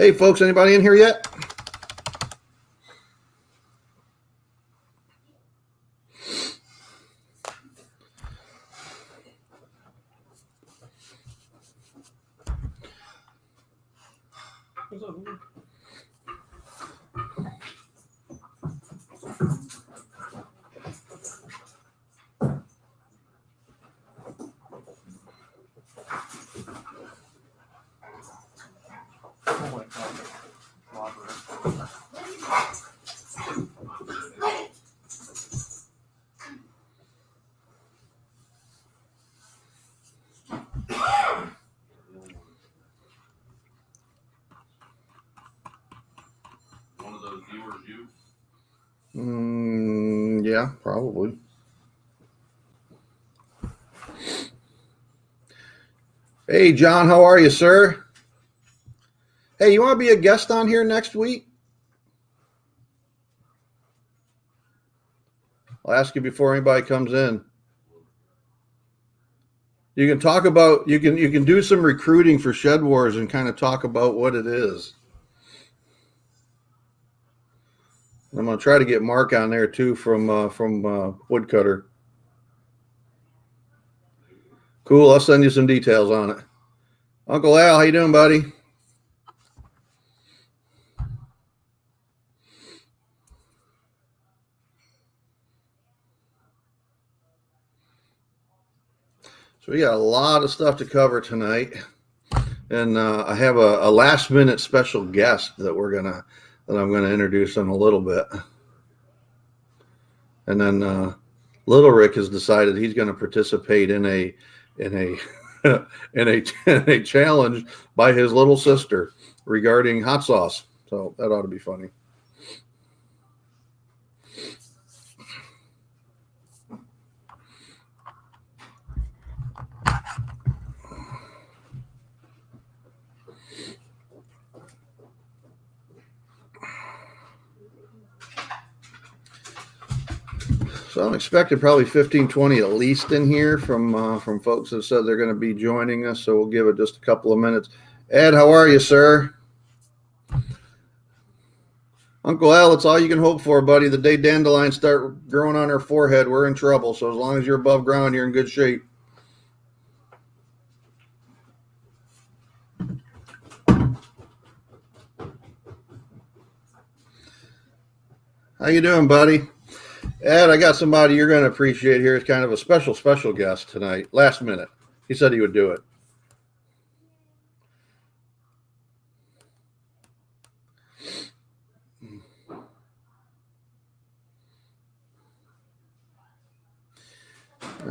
Hey, folks, anybody in here yet? Yeah, probably. Hey, John, how are you, sir? Hey, you want to be a guest on here next week? I'll ask you before anybody comes in. You can talk about you can do some recruiting for Shed Wars and kind of talk about what it is. I'm going to try to get Mark on there too from Woodcutter. Cool. I'll send you some details on it. Uncle Al, how you doing, buddy? So we got a lot of stuff to cover tonight, and I have a last minute special guest that I'm gonna introduce in a little bit, and then Little Rick has decided he's going to participate in a in a challenge by his little sister regarding hot sauce. So that ought to be funny. So I'm expecting probably 15, 20 at least in here from folks that said they're going to be joining us. So we'll give it just a couple of minutes. Ed, how are you, sir? Uncle Al, it's all you can hope for, buddy. The day dandelions start growing on her forehead, we're in trouble. So as long as you're above ground, you're in good shape. How you doing, buddy? Ed, I got somebody you're going to appreciate here. It's kind of a special guest tonight. Last minute. He said he would do it.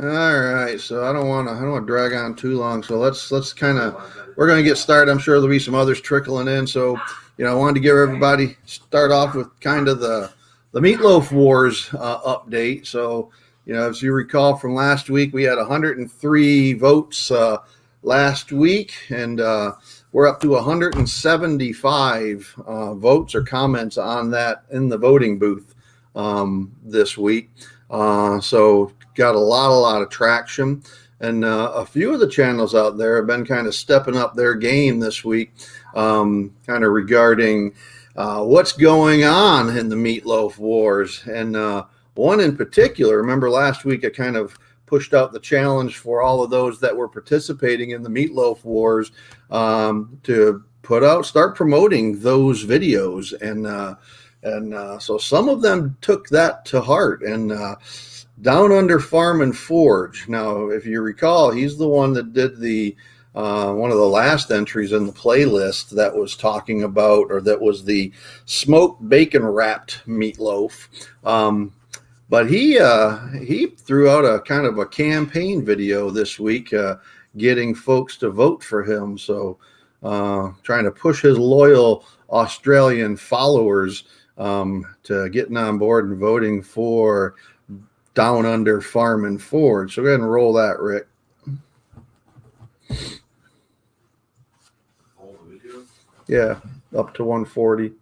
All right, so I don't want to drag on too long. So let's kind of, we're going to get started. I'm sure there'll be some others trickling in. So, I wanted to give everybody start off with kind of the Meatloaf Wars update. So, as you recall from last week, we had 103 votes last week, and we're up to 175 votes or comments on that in the voting booth this week. So got a lot of traction, and a few of the channels out there have been kind of stepping up their game this week, kind of regarding what's going on in the Meatloaf Wars. And one in particular, remember last week I kind of pushed out the challenge for all of those that were participating in the Meatloaf Wars to start promoting those videos, and so some of them took that to heart. And Down Under Farm and Forge. Now, if you recall, he's the one that did the one of the last entries in the playlist that was talking about, or that was the smoked bacon wrapped meatloaf. But he threw out a kind of a campaign video this week, getting folks to vote for him. So trying to push his loyal Australian followers to getting on board and voting for Down Under Farm and Forge. So go ahead and roll that, Rick. Yeah, up to 140.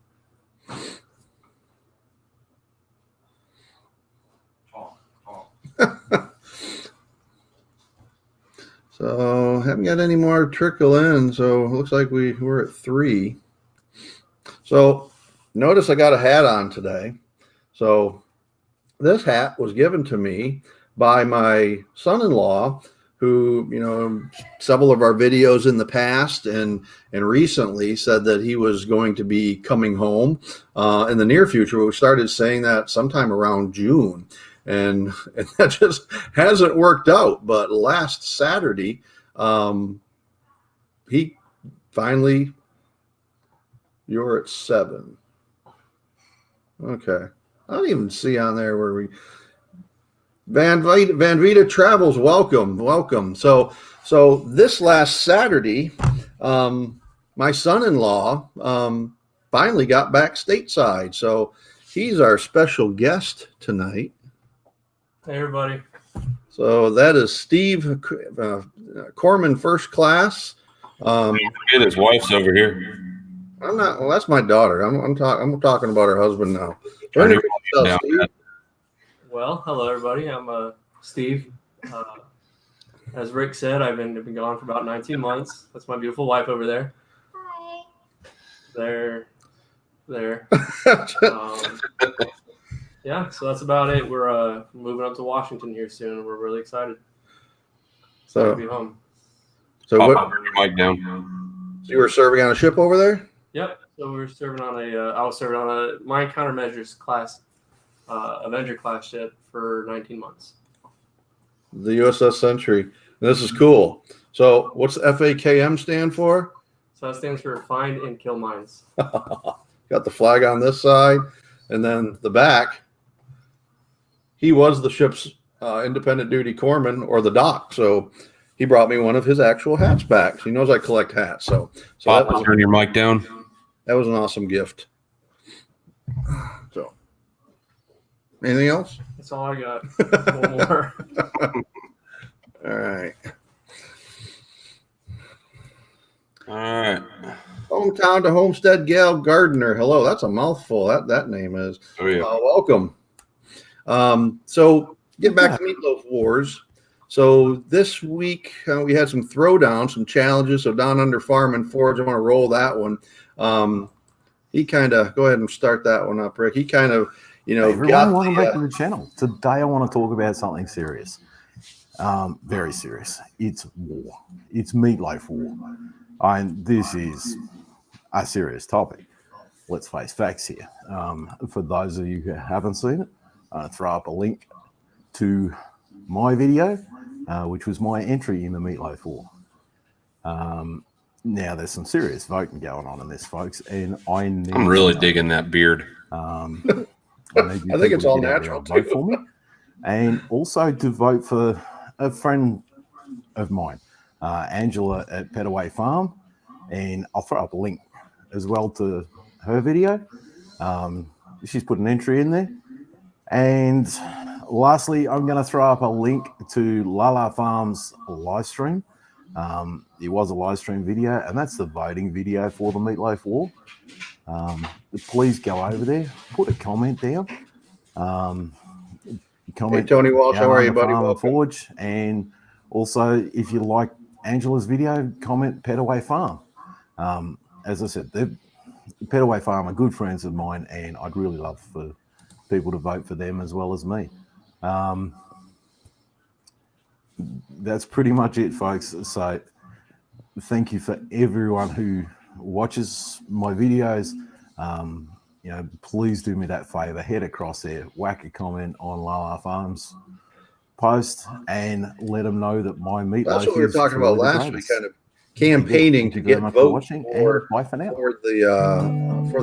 So haven't got any more trickle in. So it looks like we're at 3. So notice I got a hat on today. So this hat was given to me by my son-in-law, who, you know, several of our videos in the past and recently said that he was going to be coming home in the near future. We started saying that sometime around June, and that just hasn't worked out. But last Saturday, he finally, you're at 7. Okay. I don't even see on there where we Van Vita Travels, welcome. So this last Saturday, my son-in-law finally got back stateside. So he's our special guest tonight. Hey, everybody. So that is Steve Corman, first class. Get his wife's over here. I'm not. Well, that's my daughter. I'm talking about her husband now. So anyway, Steve. Well, hello everybody. I'm Steve. As Rick said, I've been gone for about 19 months. That's my beautiful wife over there. Hi. There. Yeah, so that's about it. We're moving up to Washington here soon. We're really excited. So to be home. So Pop what? your mic down. So you were serving on a ship over there? Yep. So we were serving on I was serving on a mine countermeasures class, Avenger class ship for 19 months. The USS Century. This is cool. So what's the FAKM stand for? So that stands for Find and Kill Mines. Got the flag on this side, and then the back. He was the ship's independent duty corpsman, or the doc. So he brought me one of his actual hats back. So he knows I collect hats. So Pop, turn your mic down. That was an awesome gift. So, anything else? That's all I got. One more. All right. All right. Hometown to Homestead Gal Gardner. Hello, that's a mouthful. That name is. Oh yeah. Welcome. So get back to Meatloaf Wars. So this week we had some throwdowns, some challenges. So Down Under Farm and Forge, I want to roll that one. He kind of go ahead and start that one up, Rick. He kind of, Hey everyone, welcome back to the channel. Today I want to talk about something serious, very serious. It's war. It's Meatloaf War. And this is a serious topic. Let's face facts here. For those of you who haven't seen it, I'll throw up a link to my video, which was my entry in the Meatloaf War. Now, there's some serious voting going on in this, folks, and I'm really digging that beard. I think it's all natural too. Vote for me, and also to vote for a friend of mine, Angela at LaLa Farm, and I'll throw up a link as well to her video. She's put an entry in there. And lastly, I'm going to throw up a link to LaLa Farm's live stream. It was a live stream video, and that's the voting video for the Meatloaf War. Please go over there, put a comment down. Comment, hey, Tony Walsh, how are you, buddy? Forge, and also, if you like Angela's video, comment Petaway Farm. As I said, Petaway Farm are good friends of mine, and I'd really love for people to vote for them as well as me. That's pretty much it, folks. So thank you for everyone who watches my videos. Please do me that favor, head across there, whack a comment on LaLa Farm's post, and let them know that my meatloaf. That's what we were talking about last week, kind of campaigning to get votes for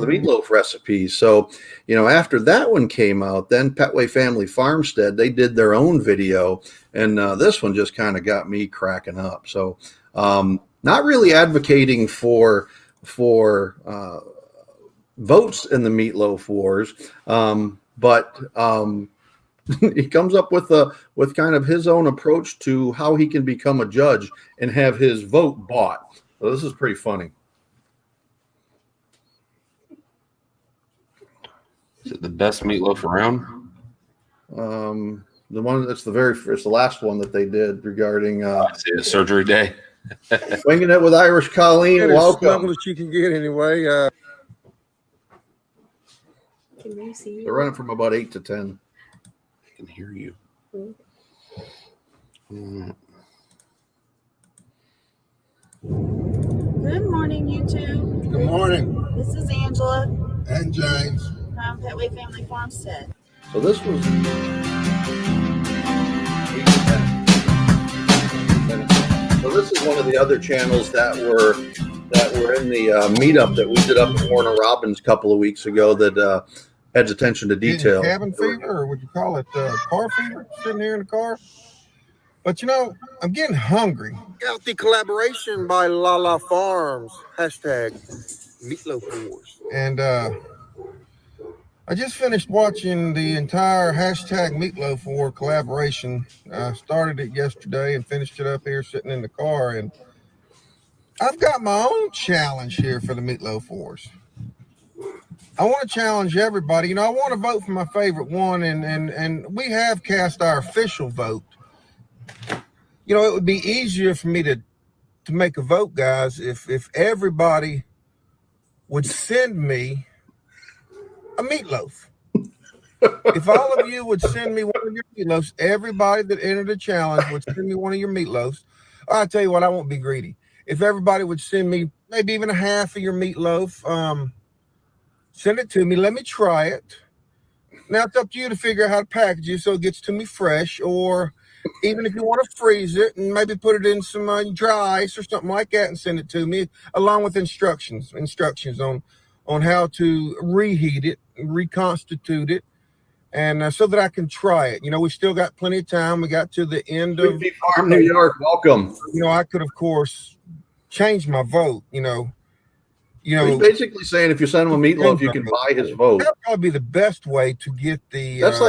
the meatloaf recipes. So, after that one came out, then Petway Family Farmstead, they did their own video, and this one just kind of got me cracking up. So, not really advocating for votes in the Meatloaf Wars, but he comes up with kind of his own approach to how he can become a judge and have his vote bought. So this is pretty funny. Is it the best meatloaf around? The one that's it's the last one that they did regarding surgery day. Winging it with Irish Colleen. It's Welcome. something that you can get anyway. Can you see? They're running from about 8 to 10. I can hear you. Good morning, YouTube. Good morning. This is Angela And James. from Petway Family Farmstead. So this was 8 to 10. So this is one of the other channels that were in the meetup that we did up at Warner Robins a couple of weeks ago that adds attention to detail. Cabin fever, or would you call it car fever? Sitting here in the car. But you know, I'm getting hungry. Out the collaboration by LaLa Farms. Hashtag Meatloaf Wars. And I just finished watching the entire hashtag Meatloaf War collaboration. I started it yesterday and finished it up here sitting in the car. And I've got my own challenge here for the Meatloaf Wars. I want to challenge everybody. You know, I want to vote for my favorite one, and we have cast our official vote. You know, it would be easier for me to make a vote, guys, if everybody would send me a meatloaf. If all of you would send me one of your meatloafs, everybody that entered the challenge would send me one of your meatloafs. I'll tell you what, I won't be greedy. If everybody would send me maybe even a half of your meatloaf, send it to me. Let me try it. Now it's up to you to figure out how to package it so it gets to me fresh, or even if you want to freeze it and maybe put it in some dry ice or something like that and send it to me, along with instructions on how to reheat it, reconstitute it, and so that I can try it. You know, we still got plenty of time. We got to the end of Farm, New York. Welcome. You know, I could, of course, change my vote. You know, He's basically saying if you send him a meatloaf, you can buy his vote. That'd probably be the best way to get the. That's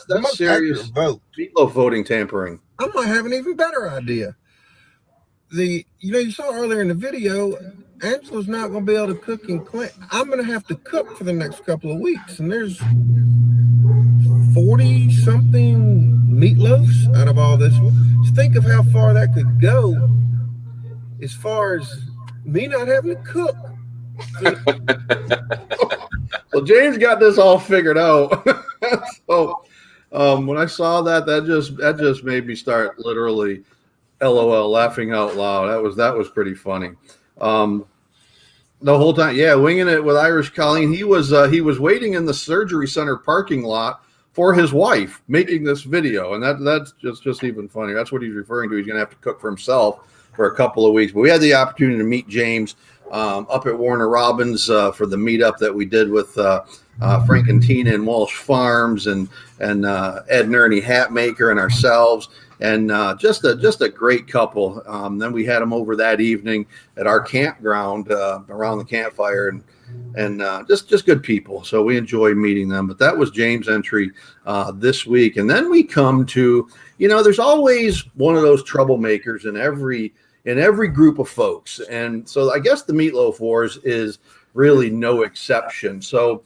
most serious accurate vote. Meatloaf voting tampering. I might have an even better idea. You saw earlier in the video, Angela's not going to be able to cook and clean. I'm going to have to cook for the next couple of weeks, and there's 40-something meatloafs out of all this. Just think of how far that could go, as far as me not having to cook. Well, James got this all figured out. So when I saw that just made me start literally LOL, laughing out loud. That was pretty funny. The whole time, yeah, winging it with Irish Colleen. He was waiting in the surgery center parking lot for his wife making this video, and that's just even funny. That's what he's referring to. He's going to have to cook for himself for a couple of weeks. But we had the opportunity to meet James up at Warner Robins for the meetup that we did with Frank and Tina and Walsh Farms and Ed and Ernie Hatmaker and ourselves, and just a great couple. Then we had them over that evening at our campground around the campfire, and just good people. So we enjoyed meeting them. But that was James' entry this week. And then we come to, there's always one of those troublemakers in every group of folks. And so I guess the Meatloaf Wars is really no exception. So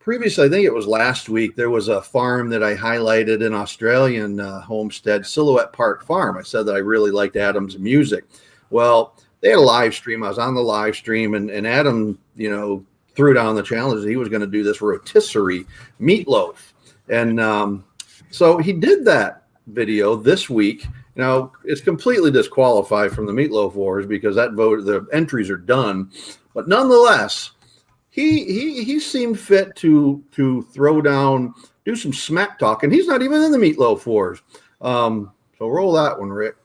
previously, I think it was last week, there was a farm that I highlighted, an Australian homestead, Silhouette Park Farm. I said that I really liked Adam's music. Well, they had a live stream. I was on the live stream, and Adam, threw down the challenge that he was going to do this rotisserie meatloaf. And so he did that video this week. Now, it's completely disqualified from the Meatloaf Wars because the entries are done. But nonetheless, he seemed fit to throw down, do some smack talk, and he's not even in the Meatloaf Wars. So roll that one, Rick.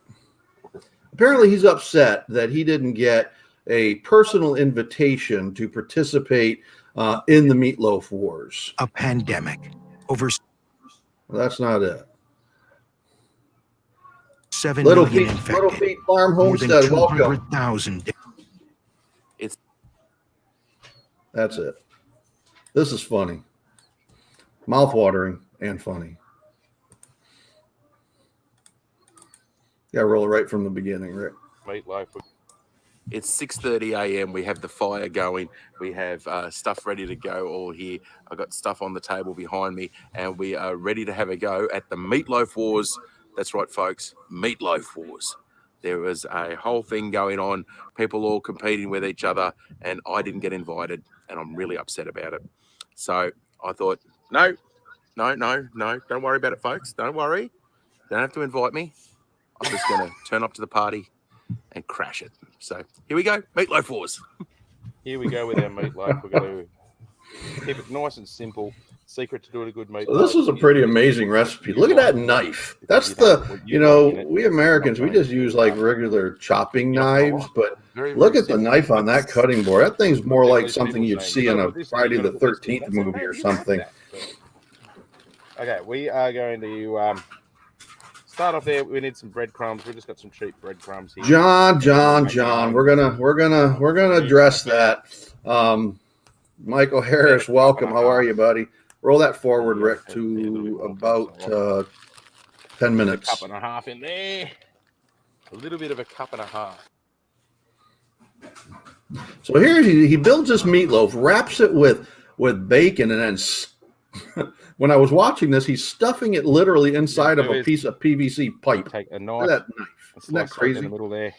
Apparently, he's upset that he didn't get a personal invitation to participate in the Meatloaf Wars. A pandemic. Over That's not it. 7 Little million Feet, infected. Little Feet Farm More than Homestead. Welcome. 200,000. That's it. This is funny. Mouth-watering and funny. Yeah, roll it right from the beginning, Rick. Meatloaf. It's 6:30 a.m. We have the fire going. We have stuff ready to go all here. I've got stuff on the table behind me, and we are ready to have a go at the Meatloaf Wars. That's right, folks. Meatloaf Wars. There was a whole thing going on, people all competing with each other, and I didn't get invited, and I'm really upset about it. So I thought, no, don't worry about it, folks. Don't worry. Don't have to invite me. I'm just going to turn up to the party and crash it. So here we go, Meatloaf Wars. Here we go with our meatloaf. We're going to keep it nice and simple. Secret to doing a good meatloaf. So this is a pretty amazing recipe. Look at that knife. That's the, you know, we Americans, we just use like regular chopping knives, but look at the knife on that cutting board. That thing's more like something you'd see in a Friday the 13th movie or something. Okay, we are going to start off there. We need some breadcrumbs. We just got some cheap breadcrumbs here. John, we're gonna address that. Michael Harris, welcome. How are you, buddy? Roll that forward, Rick, to about 10 minutes. A cup and a half in there. A little bit of a cup and a half. So here he builds this meatloaf, wraps it with bacon, and then when I was watching this, he's stuffing it literally inside of a piece of PVC pipe. Take a Look knife. at that knife. Isn't that crazy? In the middle there.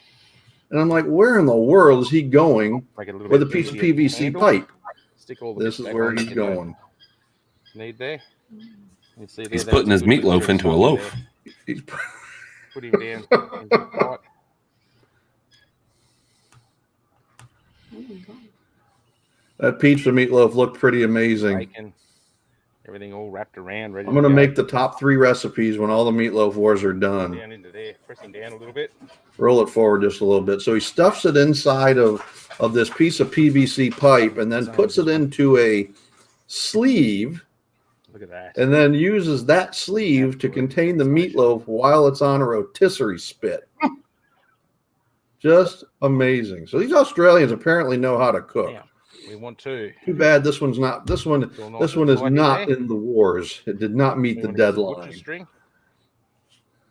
And I'm like, where in the world is he going Make it a little with a bit piece of easier to PVC handle. pipe? Stick all the This bits is back where on he's in going. Need there. You see there, He's that's putting a his good mixture meatloaf of into a something loaf. there. He's Put him down. Into the pot. That pizza meatloaf looked pretty amazing. Bacon. Everything all wrapped around. Ready I'm going to go. make the top 3 recipes when all the Meatloaf Wars are done. Down into there. Press him down a little bit. Roll it forward just a little bit. So he stuffs it inside of this piece of PVC pipe and then puts it into a sleeve Look at that. and then uses that sleeve to contain the meatloaf while it's on a rotisserie spit. Just amazing. So these Australians apparently know how to cook. Now, we want to. Too bad this one's not. This one is not in the wars. It did not meet the deadline. String.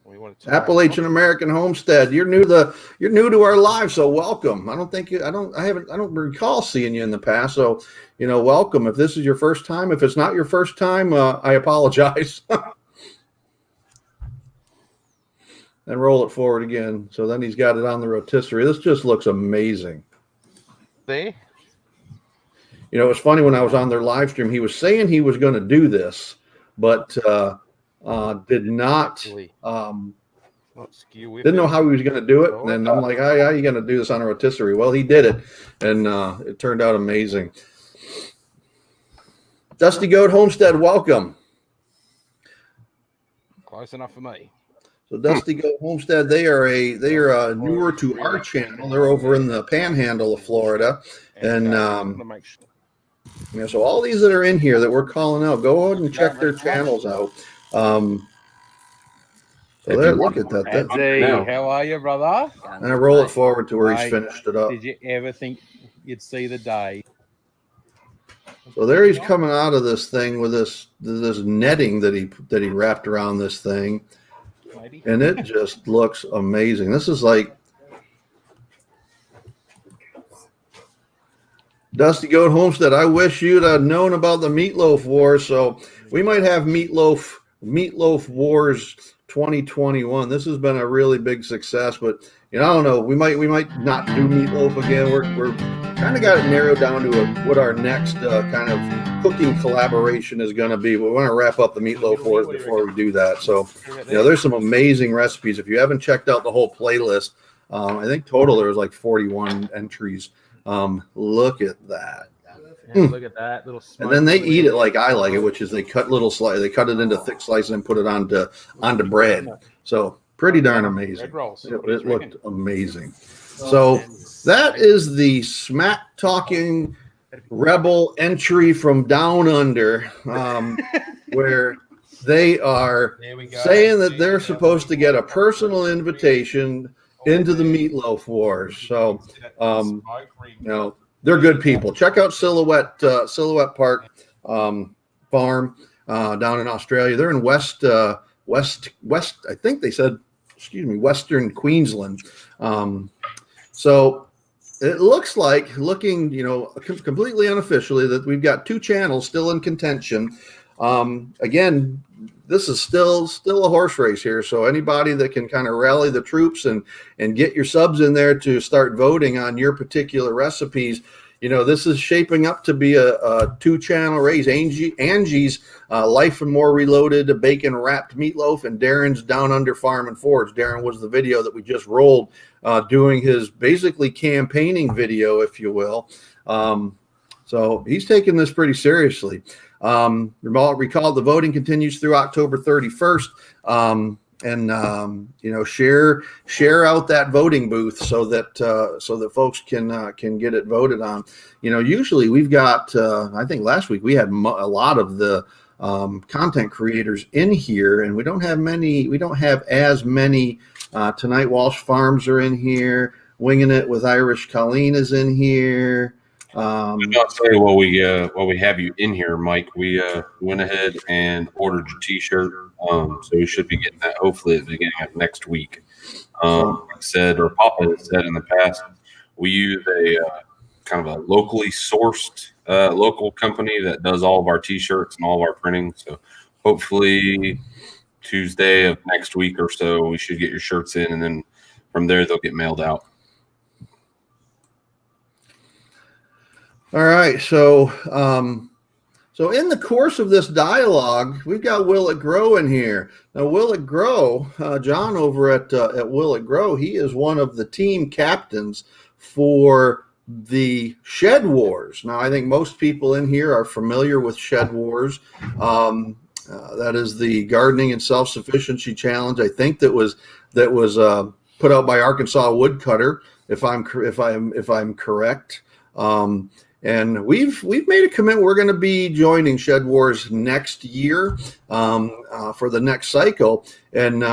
We want to Appalachian American Homestead. You're new to our live, so welcome. I don't recall seeing you in the past, so welcome. If this is your first time, if it's not your first time, I apologize. And roll it forward again. So then he's got it on the rotisserie. This just looks amazing. There. It's funny, when I was on their live stream, he was saying he was going to do this, but did not didn't know how he was going to do it. And then I'm like, how are you going to do this on a rotisserie? Well, he did it, and it turned out amazing. Dusty Goat Homestead, welcome. Close enough for me. So Dusty Goat Homestead, they are newer to our channel. They're over in the Panhandle of Florida, and so all these that are in here that we're calling out, go ahead and check their channels out. So there, look at that. Hey, how are you, brother? And I roll it forward to where he's finished it up. Did you ever think you'd see the day? So there he's coming out of this thing with this netting that he wrapped around this thing, and it just looks amazing. This is like Dusty Goat Homestead. I wish you'd have known about the Meatloaf Wars. So we might have Meatloaf Wars 2021. This has been a really big success, but I don't know. We might not do meatloaf again. We're kind of got it narrowed down to what our next kind of cooking collaboration is going to be. We want to wrap up the Meatloaf Wars before we do that. So there's some amazing recipes. If you haven't checked out the whole playlist, I think total there was like 41 entries. Look at that. Yeah, look at that little. And then they eat it like I like it, which is they cut they cut it into thick slices and put it onto bread. So pretty darn amazing. It looked amazing. So that is the smack talking rebel entry from down under, where they are saying that they're supposed to get a personal invitation into the Meatloaf Wars. So they're good people. Check out Silhouette Park Farm down in Australia. They're in West. I think they said, Western Queensland. So it looks like, looking, completely unofficially, that we've got 2 channels still in contention. Again, this is still a horse race here. So anybody that can kind of rally the troops and get your subs in there to start voting on your particular recipes, this is shaping up to be a 2-channel race. Angie's Life and More Reloaded, a bacon wrapped meatloaf, and Darren's Down Under Farm and Forge. Darren was the video that we just rolled, doing his basically campaigning video, if you will. So he's taking this pretty seriously. Recall the voting continues through October 31st. Share out that voting booth so that folks can get it voted on. Usually we've got, I think last week we had a lot of the content creators in here, and we don't have as many tonight. Walsh Farms are in here. Winging It with Irish Colleen is in here. I'll say while we have you in here, Mike, we went ahead and ordered your T-shirt, so we should be getting that hopefully at the beginning of next week. Like I said, or Papa has said in the past, we use a kind of a locally sourced local company that does all of our T-shirts and all of our printing. So hopefully Tuesday of next week or so, we should get your shirts in, and then from there they'll get mailed out. All right, so in the course of this dialogue, we've got Will It Grow in here. Now, Will It Grow, John over at Will It Grow, he is one of the team captains for the Shed Wars. Now, I think most people in here are familiar with Shed Wars. That is the gardening and self-sufficiency challenge. I think that was put out by Arkansas Woodcutter, if I'm correct. And we've made a commitment. We're going to be joining Shed Wars next year for the next cycle. And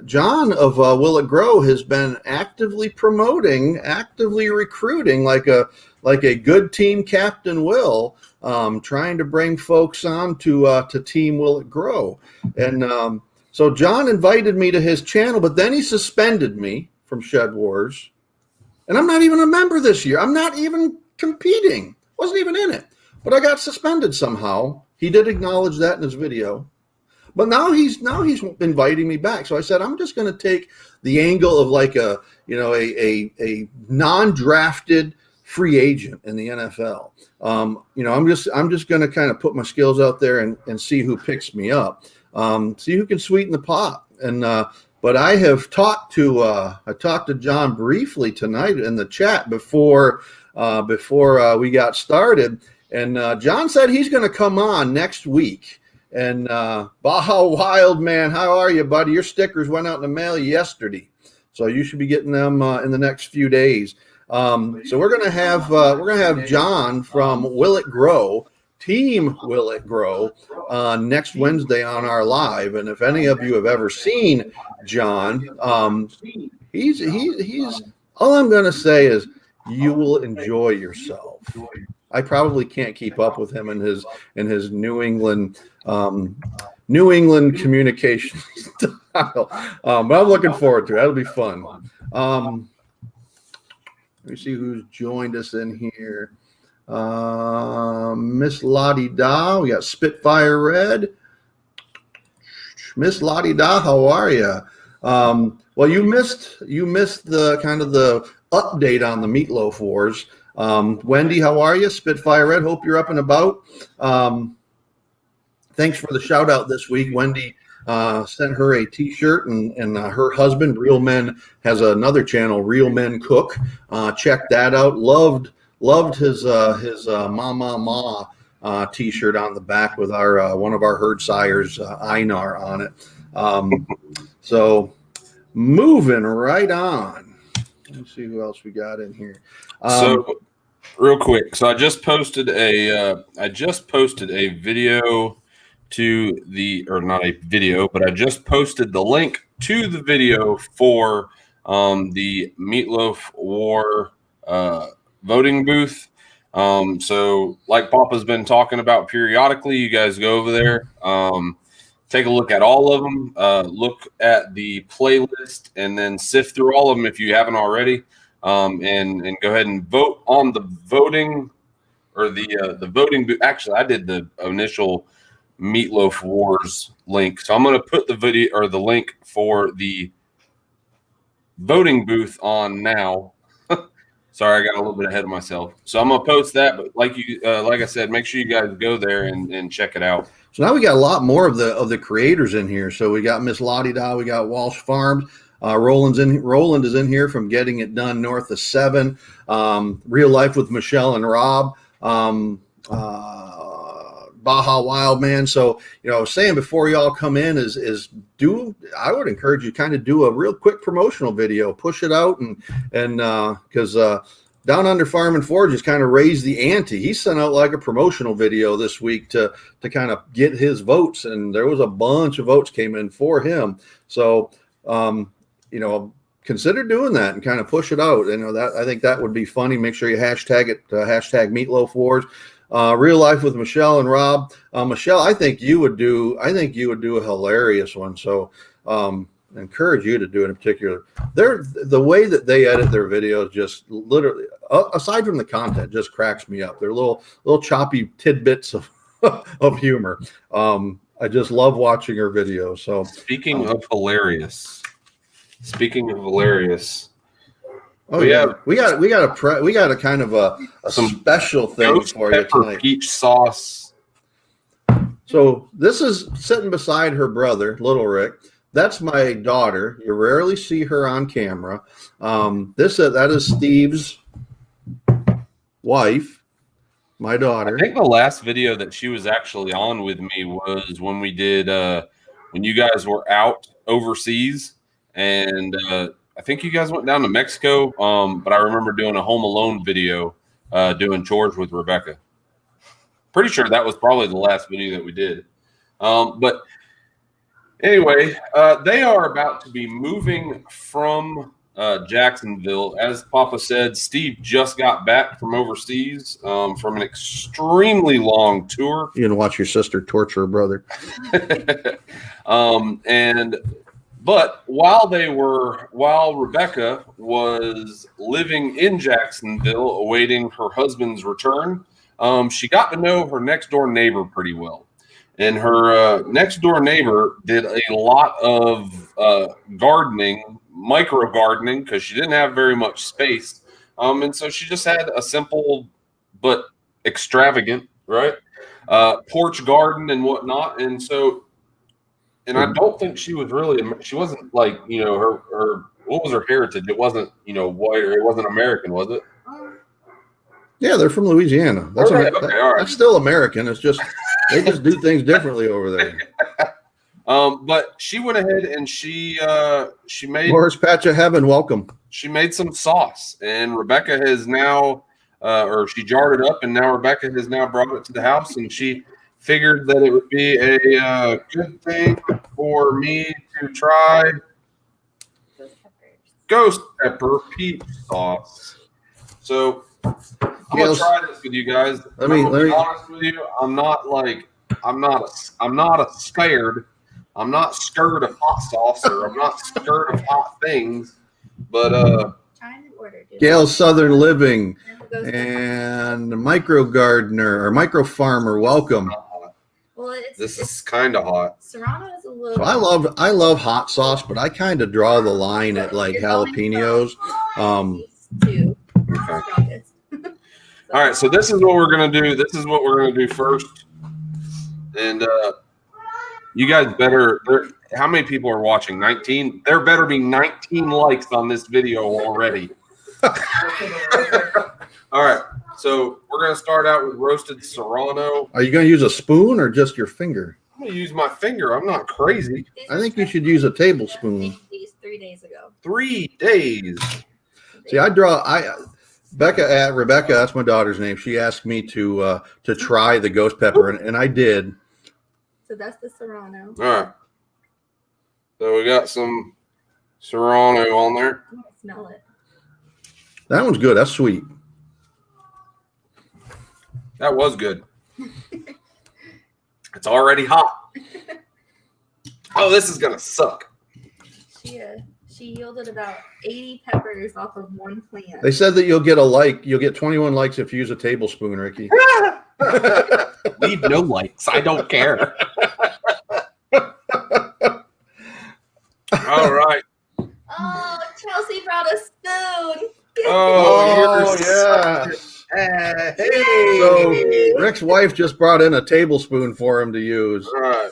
John of Will It Grow has been actively promoting, actively recruiting, like a good team captain will, trying to bring folks on to Team Will It Grow. And so John invited me to his channel, but then he suspended me from Shed Wars. And I'm not even a member this year. I'm not even competing. Wasn't even in it, but I got suspended somehow. He did acknowledge that in his video, but now he's inviting me back. So I said, I'm just going to take the angle of like a non-drafted free agent in the NFL. I'm just going to kind of put my skills out there and see who picks me up, see who can sweeten the pot. And but I have talked to John briefly tonight in the chat before we got started, and John said he's going to come on next week. And Baja Wild Man, how are you, buddy? Your stickers went out in the mail yesterday, so you should be getting them in the next few days. So we're gonna have John from Will It Grow, Team Will It Grow, next Wednesday on our live. And if any of you have ever seen John, he's all I'm gonna say is, you will enjoy yourself. I probably can't keep up with him in his New England communication style, but I'm looking forward to it. That'll be fun. Let me see who's joined us in here. Miss Lottie Da. We got Spitfire Red. Miss Lottie Da, how are you? Well, you missed the kind of the update on the Meatloaf Wars. Wendy, how are you? Spitfire Red, hope you're up and about. Thanks for the shout out this week. Wendy sent her a t-shirt, and her husband, Real Men, has another channel, Real Men Cook. Check that out. Loved his Ma t-shirt on the back with our one of our herd sires, Einar, on it. So moving right on. Let me see who else we got in here. So real quick, so I just posted a video to the, or not a video, but I just posted the link to the video for the Meatloaf War voting booth. So like Papa's been talking about periodically, you guys go over there, take a look at all of them, look at the playlist, and then sift through all of them if you haven't already, and go ahead and vote on the voting, or the voting booth. Actually, I did the initial Meatloaf Wars link, so I'm going to put the video or the link for the voting booth on now. Sorry, I got a little bit ahead of myself. So I'm gonna post that, but like I said, make sure you guys go there and check it out. So now we got a lot more of the creators in here. So we got Miss Lottie Da, we got Walsh Farms. Roland is in here from Getting It Done North of 7. Real Life with Michelle and Rob. Baja Wild Man. So, I was saying before y'all come in I would encourage you to kind of do a real quick promotional video, push it out and because Down Under Farm and Forge has kind of raised the ante. He sent out like a promotional video this week to kind of get his votes, and there was a bunch of votes came in for him. So, consider doing that and kind of push it out. That I think that would be funny. Make sure you hashtag it, hashtag Meatloaf Wars. Real Life with Michelle and Rob. Michelle, I think you would do a hilarious one. So I encourage you to do it in particular. The way that they edit their videos just literally, aside from the content, just cracks me up. They're little choppy tidbits of of humor. I just love watching her videos. So Speaking of hilarious. Oh yeah, we got a kind of a special thing ghost for you pepper tonight. peach sauce. So this is sitting beside her brother, Little Rick. That's my daughter. You rarely see her on camera. That is Steve's wife, my daughter. I think the last video that she was actually on with me was when we did when you guys were out overseas, and I think you guys went down to Mexico. But I remember doing a Home Alone video, doing chores with Rebeka. Pretty sure that was probably the last video that we did. But anyway, they are about to be moving from Jacksonville. As Papa said, Steve just got back from overseas from an extremely long tour. You can watch your sister torture her brother. But while Rebeka was living in Jacksonville awaiting her husband's return, she got to know her next door neighbor pretty well. And her next door neighbor did a lot of gardening, micro gardening, because she didn't have very much space. And so she just had a simple but extravagant, right, porch garden and whatnot. And I don't think she wasn't like, her what was her heritage? It wasn't, white, or it wasn't American, was it? Yeah, they're from Louisiana. That's all right. That's still American. It's just they just do things differently over there. But she went ahead and she made Morris Patch of Heaven, welcome. She made some sauce, and Rebeka has now, or she jarred it up, and now Rebeka has now brought it to the house, and she figured that it would be a good thing for me to try ghost pepper peach sauce. So I'm gonna try this with you guys. Let me be honest with you. I'm not scared. I'm not scared of hot sauce, or I'm not scared of hot things. But Gail's Southern Living and Micro Gardener or Micro Farmer, welcome. Well, this is kind of hot. Serrano is a little. So I love hot sauce, but I kind of draw the line at like jalapenos. Okay. All right, so this is what we're gonna do. This is what we're gonna do first, and you guys better. How many people are watching? 19. There better be 19 likes on this video already. All right, so we're gonna start out with roasted Serrano. Are you going to use a spoon or just your finger? I'm gonna use my finger. I'm not crazy. I think you should use a tablespoon. These 3 days ago. 3 days. See, Rebeka, that's my daughter's name. She asked me to try the ghost pepper, and I did. So that's the Serrano. All right. So we got some Serrano on there. I smell it. That one's good. That's sweet. That was good. It's already hot. Oh, this is gonna suck. She yielded about 80 peppers off of one plant. They said that you'll get a like. You'll get 21 likes if you use a tablespoon, Ricky. Leave no likes. I don't care. All right. Oh, Chelsea brought a spoon. Oh, you're yeah. Hey. So Rick's wife just brought in a tablespoon for him to use. All right.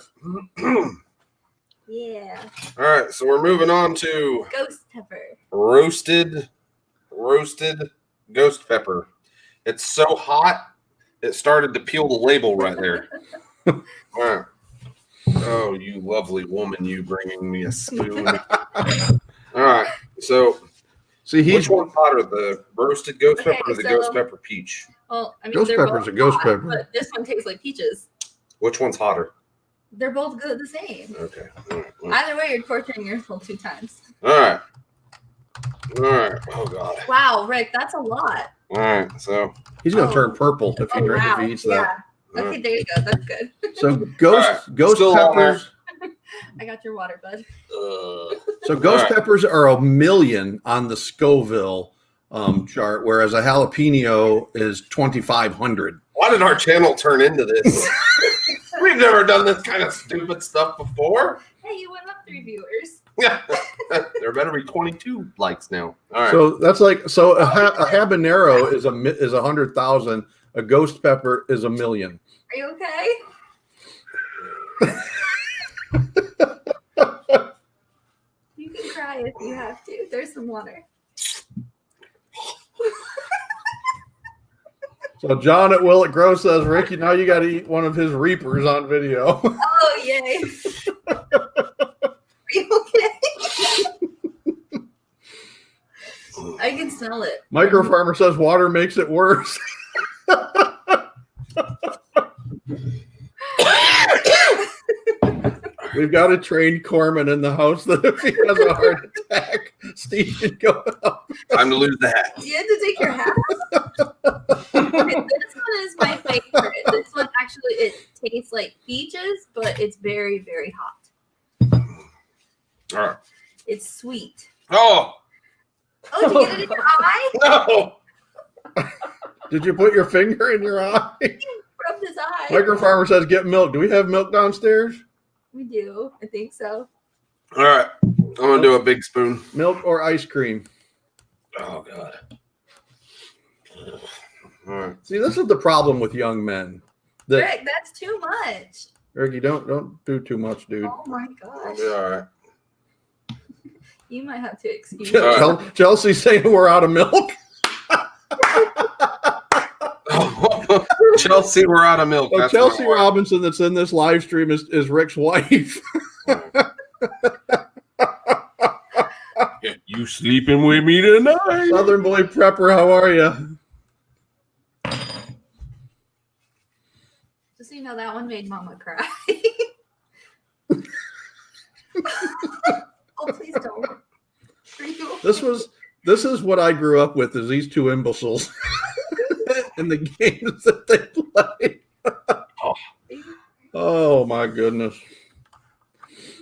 Yeah. All right. So we're moving on to Ghost pepper. roasted ghost pepper. It's so hot, it started to peel the label right there. All right. Oh, you lovely woman, you bringing me a spoon. All right. So, See, which one's hotter, the roasted ghost pepper or the ghost pepper peach? Well, I mean, Ghost they're pepper's both a ghost hot, pepper. but this one tastes like peaches. Which one's hotter? They're both good the same. Okay. All right. Well, Either way, you're torturing yourself 2 times. all right. All right. Oh God. Wow, Rick, that's a lot. All right. So He's going to turn purple if he, wow. if he eats that. Yeah. Okay, there you go. That's good. So ghost Still on peppers. I got your water, bud. So ghost All right. peppers are 1 million on the Scoville chart, whereas a jalapeno is 2,500. Why did our channel turn into this? We've never done this kind of stupid stuff before. Hey, you went up 3 viewers. Yeah. There better be 22 likes now. All right. So that's like a habanero is 100,000. A ghost pepper is 1 million. Are you okay? You can cry if you have to. There's some water. So John at Will It Grow says, Ricky, now you got to eat one of his reapers on video. Oh, yay. Are you okay? I can smell it. Micro Farmer says water makes it worse. We've got a trained corpsman in the house that if he has a heart attack, Steve can go up. Time to lose the hat. You had to take your hat off? Okay, this one is my favorite. This one actually, it tastes like peaches, but it's very, very hot. All right. It's sweet. Oh. Oh, did you get it in your eye? No. Did you put your finger in your eye? Rubbed his eye. Micro Farmer says, get milk. Do we have milk downstairs? We do. I think so. All right. I'm going to do a big spoon. Milk or ice cream? Oh, God. All right. See, this is the problem with young men. Rick, that's too much. Ricky, don't do too much, dude. Oh my I'll gosh. be all right. You might have to excuse me. Chelsea's saying we're out of milk. Chelsea, we're out of milk. Well, That's Chelsea what I want. Robinson that's in this live stream is Rick's wife. Yeah, you sleeping with me tonight? Southern Boy Prepper, how are you? Just so you know, that one made Mama cry. Oh, please don't. Are you okay? This is what I grew up with, is these two imbeciles in the games that they play. Oh my goodness.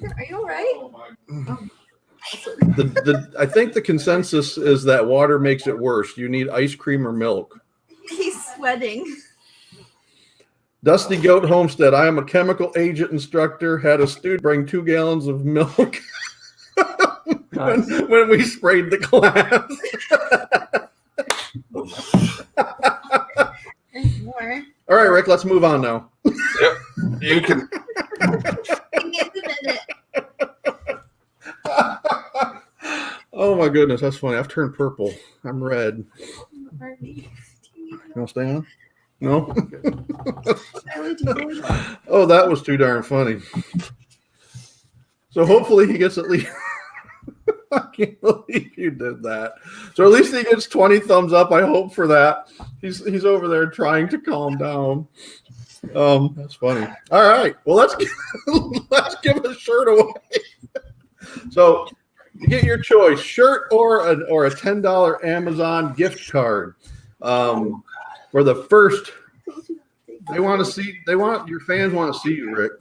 Are you all right? I think the consensus is that water makes it worse. You need ice cream or milk. He's sweating. Dusty Goat Homestead. I am a chemical agent instructor. Had a student bring 2 gallons of milk when we sprayed the class. There's more. All right, Rick, let's move on now. Yep. You can. He gets a minute. Oh my goodness, that's funny. I've turned purple. I'm red. Barbie. You want to stay on? No? I would do. Oh, that was too darn funny. So hopefully he gets at least. I can't believe you did that. So at least he gets 20 thumbs up. I hope for that. He's over there trying to calm down. That's funny. All right. Well, let's give a shirt away. So you get your choice: shirt or a $10 Amazon gift card. For the first, your fans want to see you, Rick.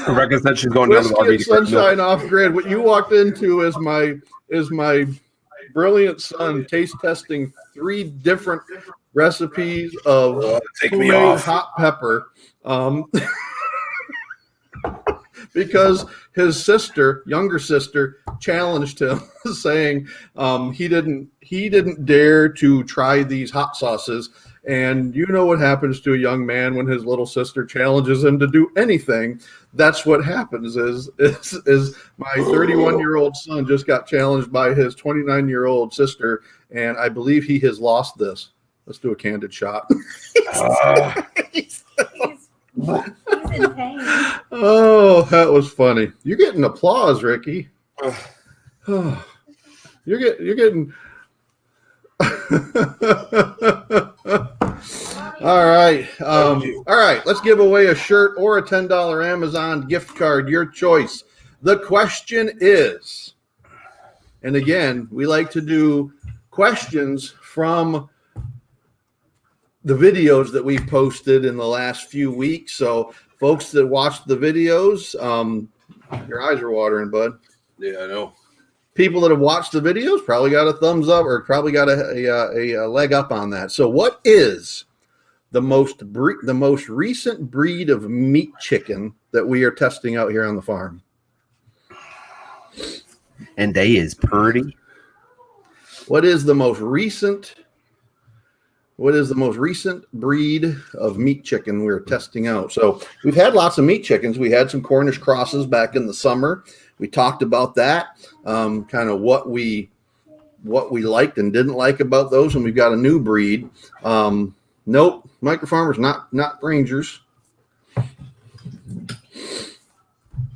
Rebeka said she's going down to the Whiskey and RV to get milk. Sunshine Off Grid. What you walked into is my brilliant son taste testing 3 different recipes of Take me homemade off. hot pepper. because his sister, younger sister, challenged him, saying he didn't dare to try these hot sauces. And you know what happens to a young man when his little sister challenges him to do anything. That's what happens. Is my 31-year-old son just got challenged by his 29-year-old sister, and I believe he has lost this. Let's do a candid shot. He's in pain. Oh, that was funny. You're getting applause, Ricky. You're getting. All right. All right. Let's give away a shirt or a $10 Amazon gift card, your choice. The question is, and again, we like to do questions from the videos that we've posted in the last few weeks. So folks that watched the videos, your eyes are watering, bud. Yeah, I know. People that have watched the videos probably got a thumbs up or probably got a leg up on that. So what is the most recent breed of meat chicken that we are testing out here on the farm? And they is pretty. What is the most recent breed of meat chicken we're testing out? So we've had lots of meat chickens. We had some Cornish crosses back in the summer. We talked about that, kind of what we liked and didn't like about those. And we've got a new breed. Nope, micro farmers, not rangers.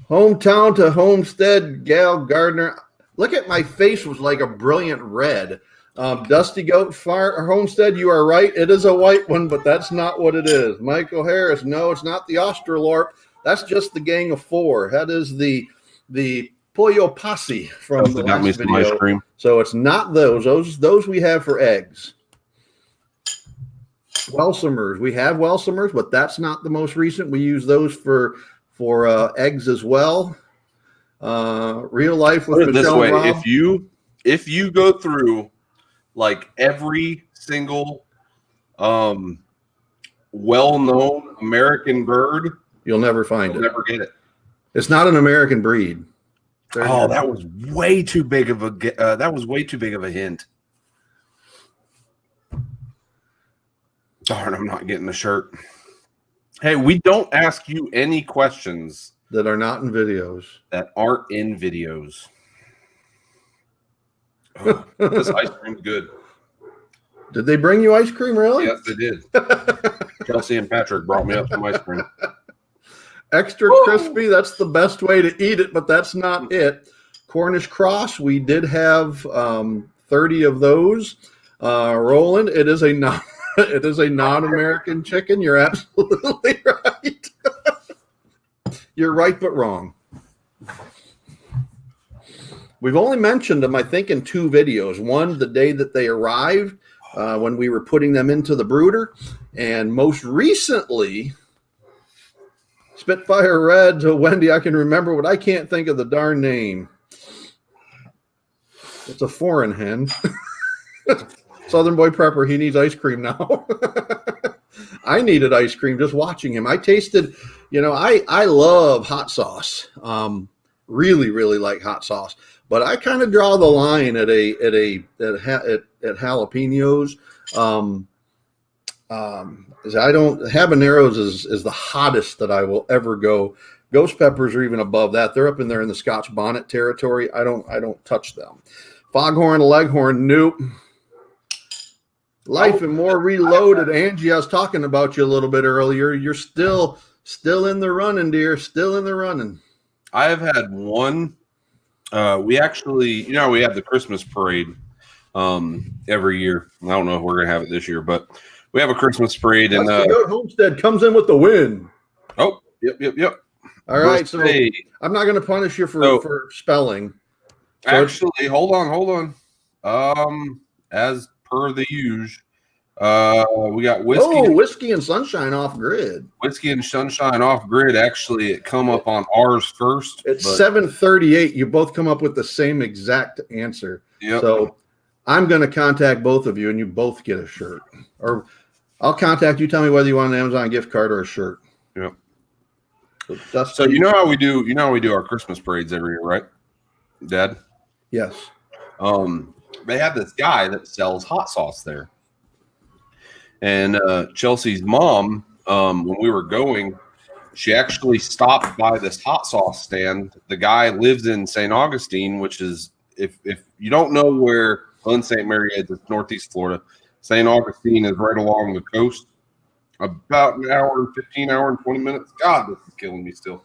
Hometown to homestead, Gal Gardner. Look at my face, was like a brilliant red. Dusty Goat Homestead, you are right. It is a white one, but that's not what it is. Michael Harris, no, it's not the Australorp. That's just the gang of four. That is the Pollo Posse from the last video. So it's not those. Those we have for eggs. Welsumers, we have Welsumers, but that's not the most recent. We use those for eggs as well. Real life with Michelle this way, Rob. if you go through like every single well-known American bird, you'll never find it. Never get it. It's not an American breed. That was way too big of a hint. Darn, I'm not getting the shirt. Hey, we don't ask you any questions that are not in videos. That aren't in videos. Oh, this ice cream's good. Did they bring you ice cream, really? Yes, they did. Chelsea and Patrick brought me up some ice cream. Extra crispy, that's the best way to eat it, but that's not it. Cornish cross, we did have 30 of those. Roland, it is a non-American chicken. You're absolutely right. You're right, but wrong. We've only mentioned them, I think, in 2 videos. One, the day that they arrived, when we were putting them into the brooder. And most recently, Spitfire Red to Wendy, I can remember, but I can't think of the darn name. It's a foreign hen. Southern Boy Prepper, he needs ice cream now. I needed ice cream just watching him. I tasted, I love hot sauce. Really, really like hot sauce. But I kind of draw the line at jalapenos. Habaneros is the hottest that I will ever go. Ghost peppers are even above that. They're up in there in the Scotch bonnet territory. I don't touch them. Foghorn, Leghorn, nope. Life and More Reloaded. Angie, I was talking about you a little bit earlier. You're still in the running, dear. Still in the running. I have had one. We actually, we have the Christmas parade every year. I don't know if we're going to have it this year, but we have a Christmas parade. And Goat Homestead comes in with the win. Oh, yep. All right, so I'm not going to punish you for spelling. So actually, hold on. As per the usual, we got whiskey. Oh, Whiskey and Sunshine Off Grid. Whiskey and Sunshine Off Grid. Actually, it come up on ours first. It's 7:38. You both come up with the same exact answer. Yep. So I'm going to contact both of you, and you both get a shirt. Or I'll contact you. Tell me whether you want an Amazon gift card or a shirt. Yep. So you know how we do our Christmas parades every year, right, Dad? Yes. They have this guy that sells hot sauce there, and Chelsea's mom, when we were going, she actually stopped by this hot sauce stand. The guy lives in St. Augustine, which is, if you don't know where Glen St. Mary is, it's Northeast Florida. St. Augustine is right along the coast, about an hour and 15, hour and 20 minutes. God, this is killing me still.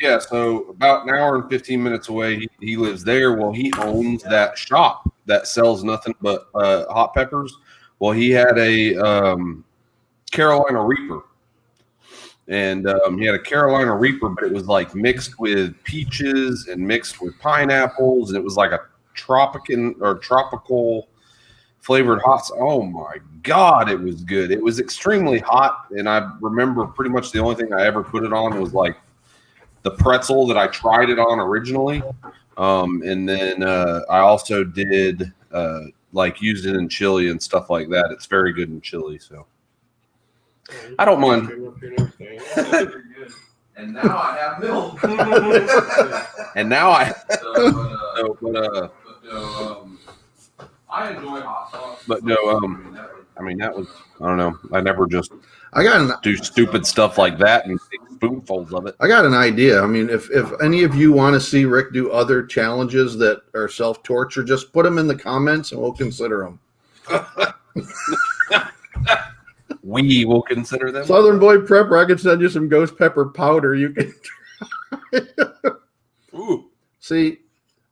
Yeah, so about an hour and 15 minutes away, he lives there. Well, he owns that shop that sells nothing but hot peppers. Well, he had a Carolina Reaper, and he had a Carolina Reaper, but it was like mixed with peaches and mixed with pineapples, and it was like a tropical flavored hot sauce. Oh my God, it was good. It was extremely hot, and I remember pretty much the only thing I ever put it on was like the pretzel that I tried it on originally, and then I also did like used it in chili and stuff like that. It's very good in chili, so I don't mind. And now I have milk. And now I. I enjoy hot sauce. But no, I mean that was, I don't know. I never just do stupid stuff like that and take spoonfuls of it. I got an idea. I mean, if any of you want to see Rick do other challenges that are self-torture, just put them in the comments and we'll consider them. We will consider them. Southern Boy Prepper, I could send you some ghost pepper powder. You can try. Ooh. See,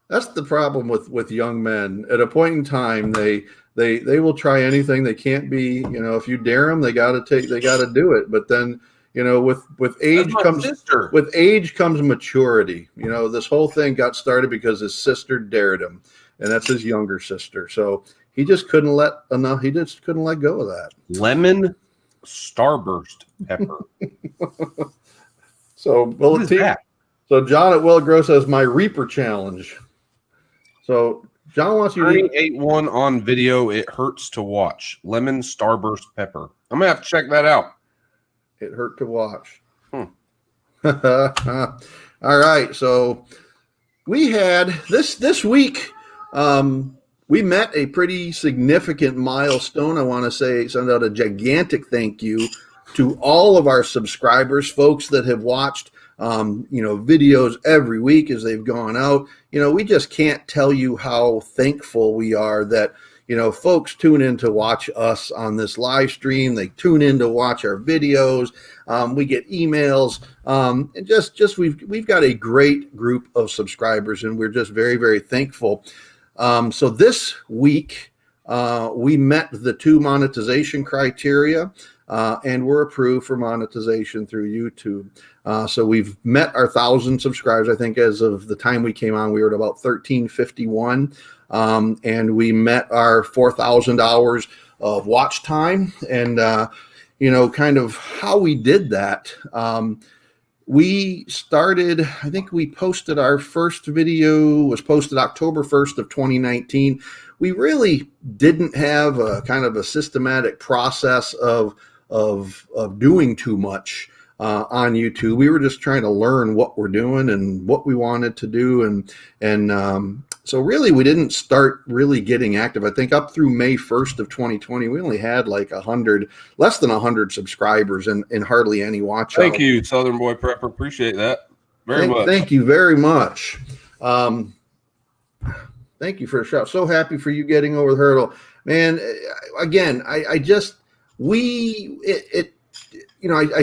that's the problem with young men. At a point in time, they will try anything. They can't be, if you dare them, they got to do it. But then, with age comes maturity. This whole thing got started because his sister dared him, and that's his younger sister. So he just couldn't let go of that. Lemon Starburst pepper. So John at Will Grow says my Reaper challenge. So John wants you to ate one on video. It hurts to watch. Lemon Starburst pepper. I'm gonna have to check that out. It hurt to watch. All right. So we had this week. We met a pretty significant milestone. I want to send out a gigantic thank you to all of our subscribers, folks that have watched videos every week as they've gone out. We just can't tell you how thankful we are that, folks tune in to watch us on this live stream. They tune in to watch our videos. We get emails. And just we've got a great group of subscribers, and we're just very, very thankful. So this week, we met the 2 monetization criteria, and we're approved for monetization through YouTube. So we've met our 1,000 subscribers. I think as of the time we came on, we were at about 1,351. And we met our 4,000 hours of watch time. And, kind of how we did that. We started, I think we posted our first video, was posted October 1st of 2019. We really didn't have a kind of a systematic process of doing too much on YouTube. We were just trying to learn what we're doing and what we wanted to do. And so really we didn't start really getting active. I think up through May 1st of 2020, we only had like less than 100 subscribers and hardly any watch. Thank you, Southern Boy Prepper. Appreciate that very much. Thank you very much. Thank you for the shout. So happy for you getting over the hurdle, man. Again, I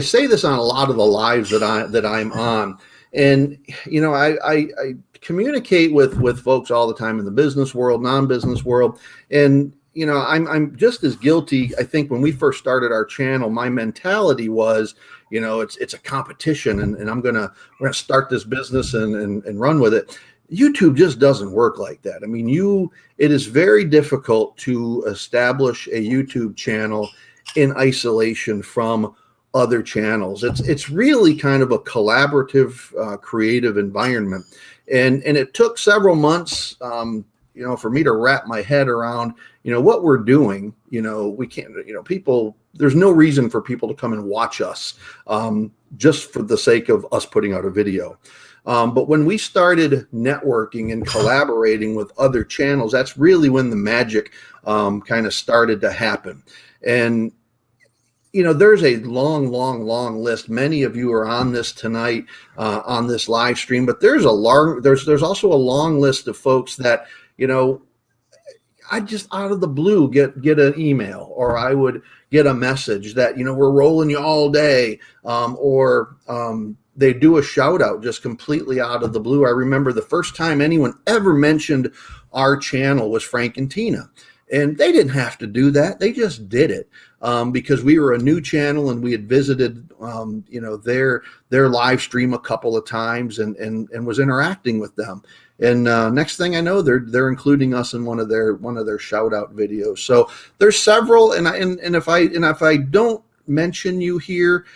say this on a lot of the lives that I'm on, and I communicate with folks all the time in the business world, non-business world, and I'm just as guilty. I think when we first started our channel, my mentality was, it's a competition, and we're gonna start this business and run with it. YouTube just doesn't work like that. I mean, it is very difficult to establish a YouTube channel in isolation from other channels. It's really kind of a collaborative, creative environment. And it took several months, for me to wrap my head around, what we're doing, we can't, people, there's no reason for people to come and watch us just for the sake of us putting out a video. But when we started networking and collaborating with other channels, that's really when the magic kind of started to happen. And, there's a long list. Many of you are on this tonight on this live stream, but there's also a long list of folks that, I just out of the blue get an email, or I would get a message that, we're rolling you all day, or they do a shout out just completely out of the blue. I remember the first time anyone ever mentioned our channel was Frank and Tina. And they didn't have to do that. They just did it because we were a new channel and we had visited, their live stream a couple of times and was interacting with them. And next thing I know, they're including us in one of their shout out videos. So there's several, and if I don't mention you here,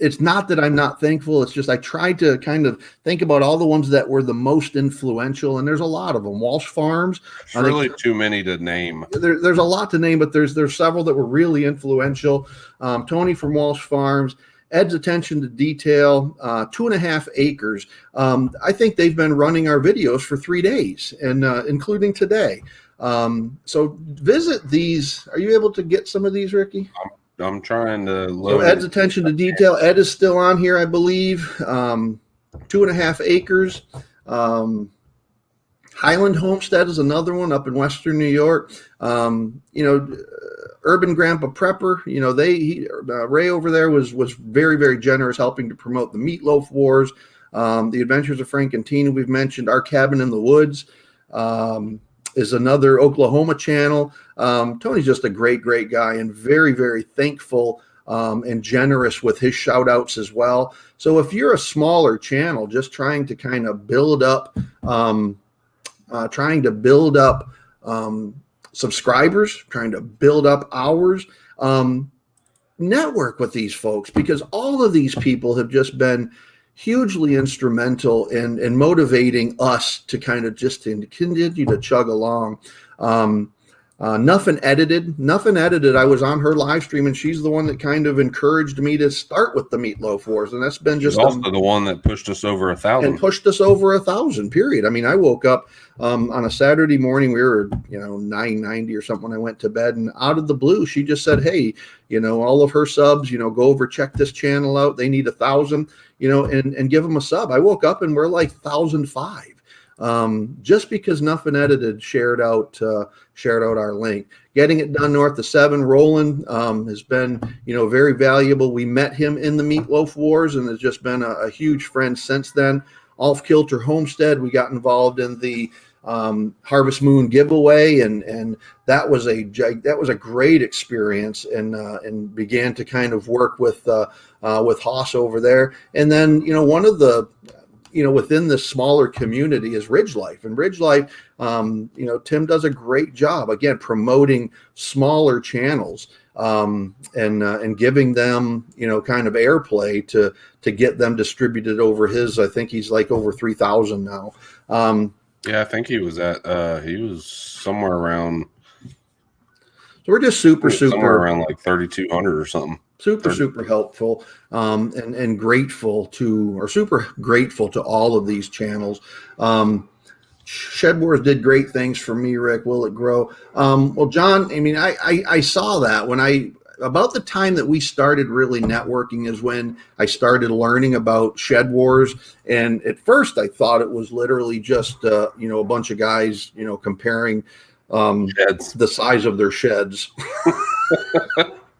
it's not that I'm not thankful. It's just I tried to kind of think about all the ones that were the most influential, and there's a lot of them. Walsh Farms. It's really too many to name. There's a lot to name, but there's several that were really influential. Tony from Walsh Farms, Ed's Attention to Detail, 2.5 Acres. I think they've been running our videos for 3 days, and including today. So visit these. Are you able to get some of these, Ricky? I'm trying to load. So Ed's Attention to Detail. Ed is still on here, I believe. 2.5 Acres. Highland Homestead is another one up in Western New York. Urban Grandpa Prepper. Ray over there was very, very generous, helping to promote the Meatloaf Wars, the Adventures of Frank and Tina. We've mentioned Our Cabin in the Woods. Is another Oklahoma channel. Tony's just a great guy and very, very thankful and generous with his shout outs as well. So if you're a smaller channel, just trying to kind of build up, subscribers, trying to build up hours, network with these folks, because all of these people have just been hugely instrumental in motivating us to kind of just continue to chug along. Nothing edited. I was on her live stream, and she's the one that kind of encouraged me to start with the Meatloaf Wars, and that's been just also the one that pushed us over 1,000. And pushed us over 1,000. Period. I mean, I woke up on a Saturday morning. We were 990 or something when I went to bed, and out of the blue, she just said, "Hey, all of her subs, go over, check this channel out. They need 1,000, and give them a sub." I woke up and we're like 1,005. Just because Nothing Edited shared out our link. Getting It Done North of 7, Roland has been very valuable. We met him in the Meatloaf Wars and has just been a huge friend since then. Off Kilter Homestead, we got involved in the Harvest Moon giveaway, and that was a great experience, and began to kind of work with Haas over there. And then one of the within this smaller community is Ridge Life. And Ridge Life, Tim does a great job, again, promoting smaller channels and giving them, kind of airplay to get them distributed over his, I think he's like over 3,000 now. Yeah, I think he was somewhere around. So we're just somewhere around like 3,200 or something. Super helpful and grateful super grateful to all of these channels. Shed Wars did great things for me, Rick. Will it grow? Well, John, I mean, I saw that when about the time that we started really networking is when I started learning about Shed Wars. And at first I thought it was literally just, a bunch of guys, comparing the size of their sheds.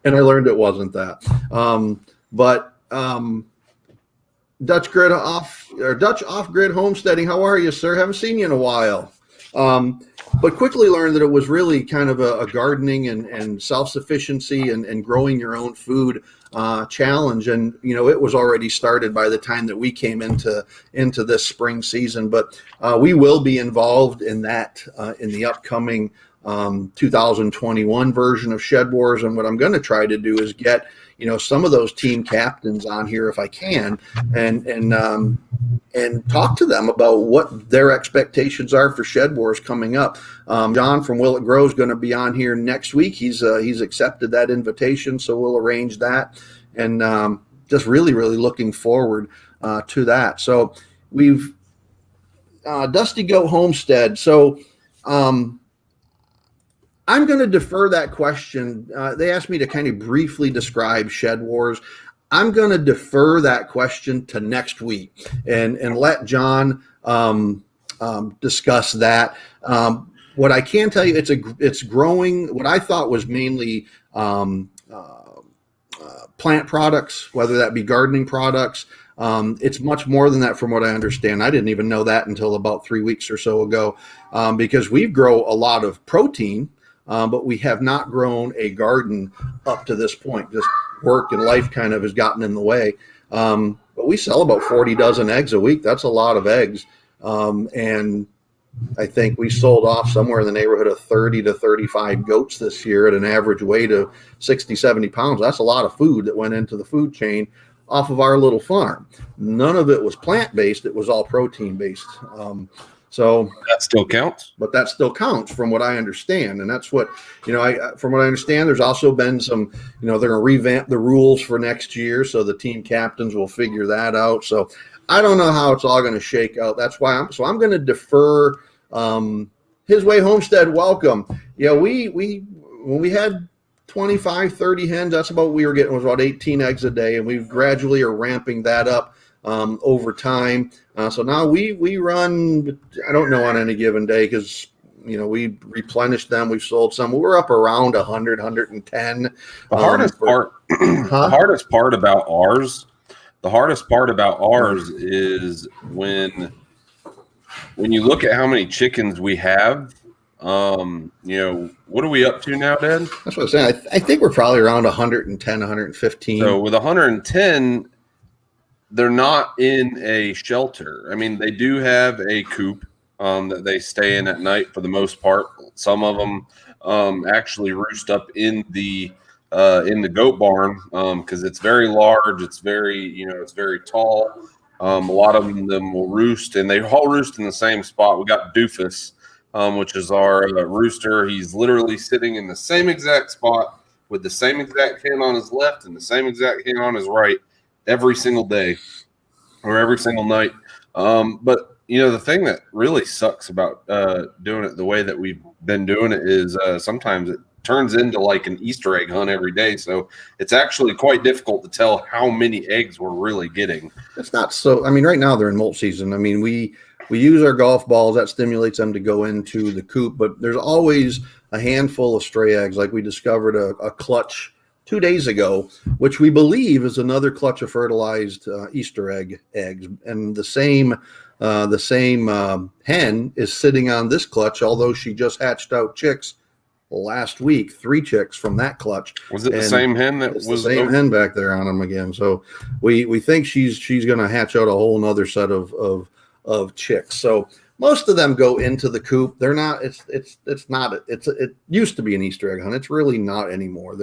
And I learned it wasn't that. But Dutch off-grid homesteading. How are you, sir? Haven't seen you in a while. But quickly learned that it was really kind of a gardening and self-sufficiency and growing your own food challenge. And, it was already started by the time that we came into this spring season. But we will be involved in that in the upcoming 2021 version of Shed Wars. And what I'm going to try to do is get, some of those team captains on here if I can, and talk to them about what their expectations are for Shed Wars coming up. John from Will It Grow is going to be on here next week. He's accepted that invitation, so we'll arrange that, and just really looking forward to that. So we've Dusty Goat Homestead. So I'm going to defer that question. They asked me to kind of briefly describe Shed Wars. I'm going to defer that question to next week and let John discuss that. What I can tell you, it's growing. What I thought was mainly plant products, whether that be gardening products. It's much more than that from what I understand. I didn't even know that until about 3 weeks or so ago, because we grow a lot of protein, but we have not grown a garden up to this point. Just work and life kind of has gotten in the way. But we sell about 40 dozen eggs a week. That's a lot of eggs. And I think we sold off somewhere in the neighborhood of 30 to 35 goats this year at an average weight of 60, 70 pounds. That's a lot of food that went into the food chain off of our little farm. None of it was plant-based. It was all protein-based. So that still counts, but that still counts from what I understand. And that's what, from what I understand, there's also been some, they're going to revamp the rules for next year. So the team captains will figure that out. So I don't know how it's all going to shake out. That's why I'm going to defer. His Way Homestead, welcome. Yeah. When we had 25, 30 hens, that's about what we were getting, was about 18 eggs a day. And we gradually are ramping that up over time. So now we run, I don't know on any given day, because we replenish them. We've sold some. We're up around 100, 110. The hardest part about ours is when you look at how many chickens we have. What are we up to now, Dad? That's what I'm saying. I think we're probably around 110, 115. So with 110, they're not in a shelter. I mean, they do have a coop that they stay in at night for the most part. Some of them actually roost up in the goat barn because it's very large. It's very tall. A lot of them will roost, and they all roost in the same spot. We got Doofus, which is our rooster. He's literally sitting in the same exact spot with the same exact hen on his left and the same exact hen on his right every single day or every single night. But the thing that really sucks about doing it the way that we've been doing it is sometimes it turns into like an Easter egg hunt every day. So it's actually quite difficult to tell how many eggs we're really getting. It's not so, right now they're in molt season. We use our golf balls. That stimulates them to go into the coop, but there's always a handful of stray eggs. Like we discovered a clutch 2 days ago, which we believe is another clutch of fertilized Easter eggs. And the same hen is sitting on this clutch, although she just hatched out chicks last week, 3 chicks from that clutch. Was it the same hen that was the same hen back there on them again? So we think she's going to hatch out a whole nother set of chicks. So most of them go into the coop. They're not. It used to be an Easter egg hunt. It's really not anymore.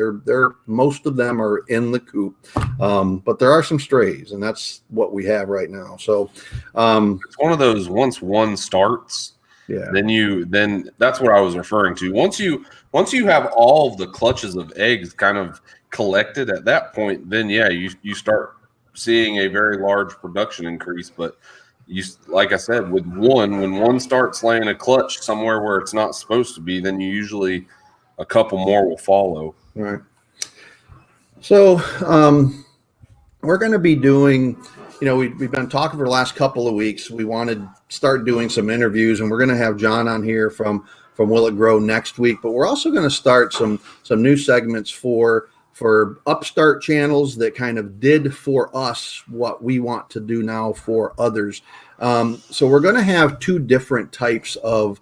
Most of them are in the coop, but there are some strays, and that's what we have right now. So it's one of those. Once one starts, yeah. Then that's what I was referring to. Once you have all of the clutches of eggs kind of collected at that point, then yeah, you start seeing a very large production increase, but. Like I said, when one starts laying a clutch somewhere where it's not supposed to be, then usually a couple more will follow. Right. So we're going to be doing, we've been talking for the last couple of weeks. We wanted to start doing some interviews, and we're going to have John on here from Will It Grow next week. But we're also going to start some new segments for upstart channels that kind of did for us what we want to do now for others. So we're going to have 2 different types of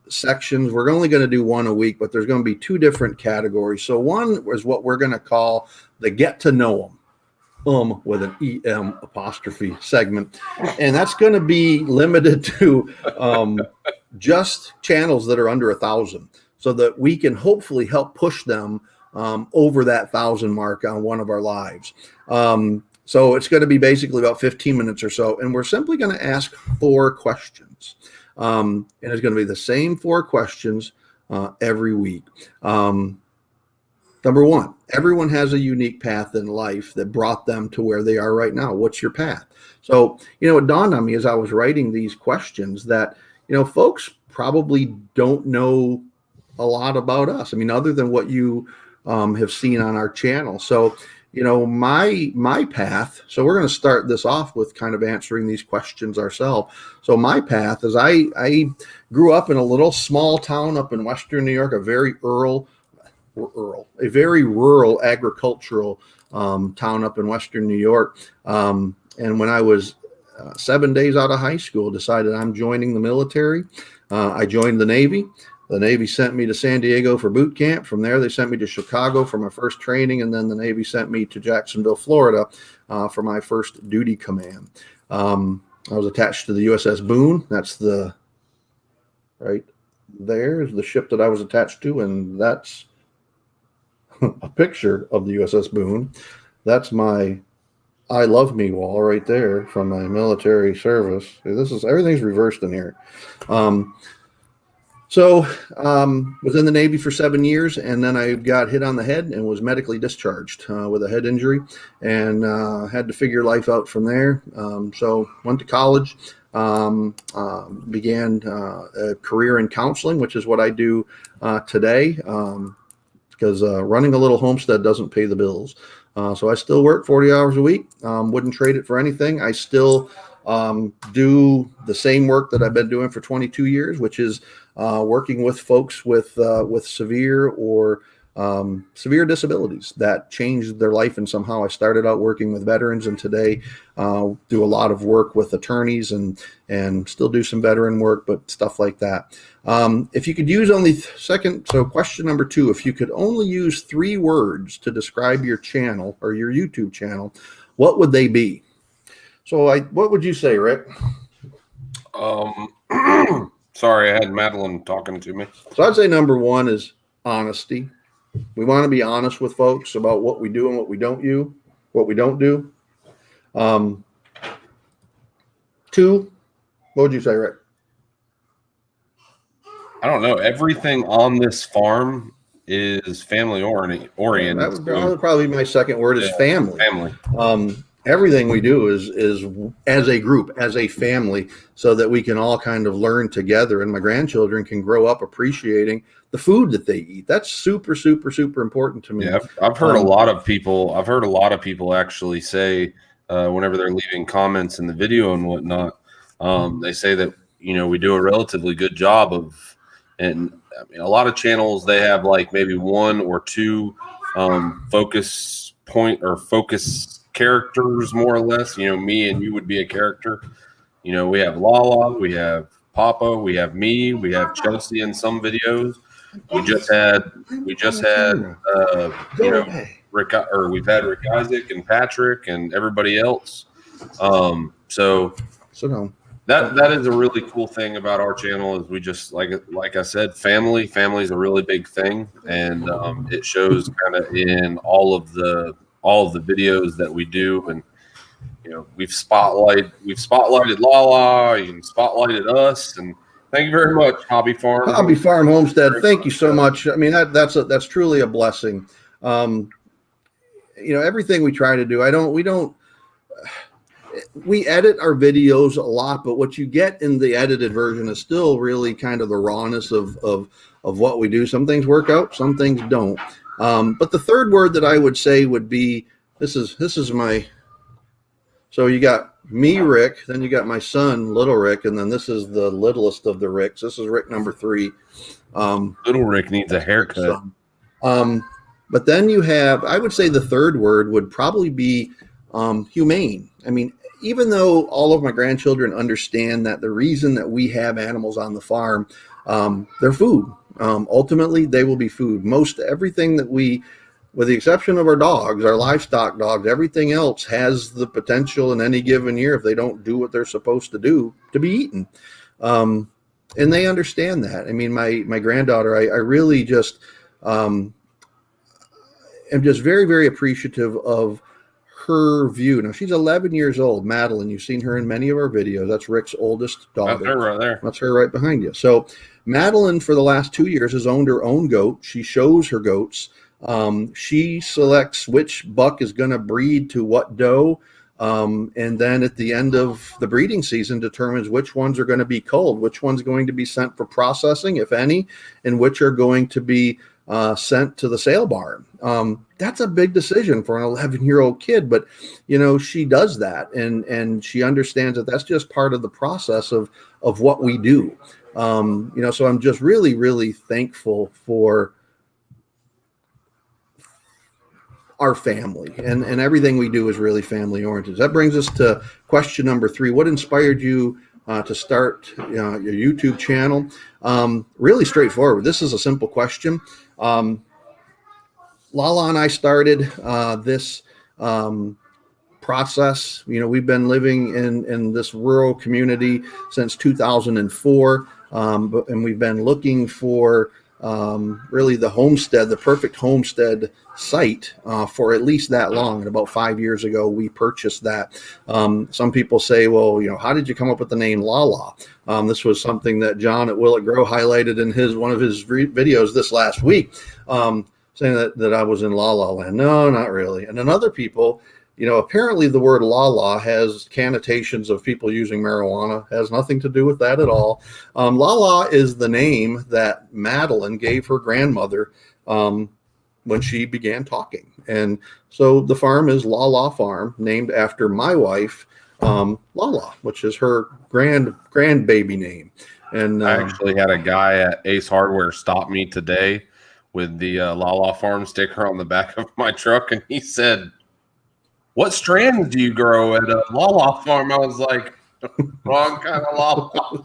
sections. We're only going to do one a week, but there's going to be 2 different categories. So one is what we're going to call the Get to Know Them, with an EM apostrophe segment. And that's going to be limited to just channels that are under 1,000, so that we can hopefully help push them over that 1,000 mark on one of our lives. So it's going to be basically about 15 minutes or so. And we're simply going to ask 4 questions. And it's going to be the same 4 questions every week. Number 1, everyone has a unique path in life that brought them to where they are right now. What's your path? So, it dawned on me as I was writing these questions that, folks probably don't know a lot about us. I mean, other than what you have seen on our channel. So, my path, so we're going to start this off with kind of answering these questions ourselves. So my path is I grew up in a little small town up in Western New York, a very rural agricultural town up in Western New York. And when I was 7 days out of high school, decided I'm joining the military. I joined the Navy. The Navy sent me to San Diego for boot camp. From there, they sent me to Chicago for my first training. And then the Navy sent me to Jacksonville, Florida for my first duty command. I was attached to the USS Boone. That's the right there is the ship that I was attached to. And that's a picture of the USS Boone. That's my I love me wall right there from my military service. Everything's reversed in here. So was in the Navy for 7 years, and then I got hit on the head and was medically discharged with a head injury, and had to figure life out from there. So went to college, began a career in counseling, which is what I do today, because running a little homestead doesn't pay the bills. So I still work 40 hours a week. Wouldn't trade it for anything. I still do the same work that I've been doing for 22 years, which is working with folks with severe or severe disabilities that changed their life. And somehow I started out working with veterans, and today do a lot of work with attorneys and still do some veteran work, but stuff like that. If you could use only so question number 2, if you could only use 3 words to describe your channel or your YouTube channel, what would they be? So what would you say, Rick? Sorry, I had Madeline talking to me. So I'd say number 1 is honesty. We want to be honest with folks about what we do and what we don't do. 2, what would you say, Rick? I don't know. Everything on this farm is family oriented. That would probably be my second word is family. Family. Everything we do is as a group, as a family, so that we can all kind of learn together, and my grandchildren can grow up appreciating the food that they eat. That's super, super, super important to me. Yeah, I've heard a lot of people. I've heard a lot of people actually say whenever they're leaving comments in the video and whatnot, they say that we do a relatively good job of. And I mean, a lot of channels, they have like maybe 1 or 2 focus characters, more or less. Me and you would be a character. We have LaLa, we have Papa, we have me, we have Chelsea in some videos. We've had Rick, or we've had Rick Isaac and Patrick and everybody else. So that is a really cool thing about our channel, is we just like I said, family is a really big thing, and it shows kind of in all of the videos that we do. And we've spotlighted LaLa, and spotlighted us, and thank you very much, Hobby Farm Homestead. Thank you so much. I mean, that's truly a blessing. Everything we try to do, we edit our videos a lot, but what you get in the edited version is still really kind of the rawness of what we do. Some things work out, some things don't. But the third word that I would say would be, this is my, so you got me, Rick, then you got my son, Little Rick, and then this is the littlest of the Ricks. This is Rick number 3. Little Rick needs a haircut. But then you have, I would say the third word would probably be humane. I mean, even though all of my grandchildren understand that the reason that we have animals on the farm, they're food. Ultimately, they will be food. Most everything that we, with the exception of our dogs, our livestock dogs, everything else has the potential in any given year, if they don't do what they're supposed to do, to be eaten. And they understand that. I mean, my granddaughter, I really just am just very, very appreciative of her view. Now she's 11 years old, Madeline. You've seen her in many of our videos. That's Rick's oldest daughter. That's her right there. That's her right behind you. So Madeline, for the last 2 years, has owned her own goat. She shows her goats. She selects which buck is going to breed to what doe. And then at the end of the breeding season determines which ones are going to be culled, which one's going to be sent for processing, if any, and which are going to be sent to the sale barn. That's a big decision for an 11-year-old kid, but she does that, and she understands that that's just part of the process of what we do. So I'm just really, really thankful for our family, and everything we do is really family oriented. That brings us to question number 3. What inspired you to start your YouTube channel? Really straightforward. This is a simple question. LaLa and I started this process. We've been living in this rural community since 2004, and we've been looking for really the perfect homestead site for at least that long. And about 5 years ago, we purchased that. Some people say, well, how did you come up with the name LaLa? This was something that John at Will It Grow highlighted in one of his videos this last week, saying that I was in La La Land. No, not really. And then other people, apparently the word LaLa has connotations of people using marijuana. Has nothing to do with that at all. LaLa is the name that Madeline gave her grandmother when she began talking. And so the farm is LaLa Farm, named after my wife, LaLa, which is her grandbaby name. And I actually had a guy at Ace Hardware stop me today with the LaLa Farm sticker on the back of my truck, and he said, "What strands do you grow at a LaLa Farm?" I was like, "Wrong kind of LaLa Farm."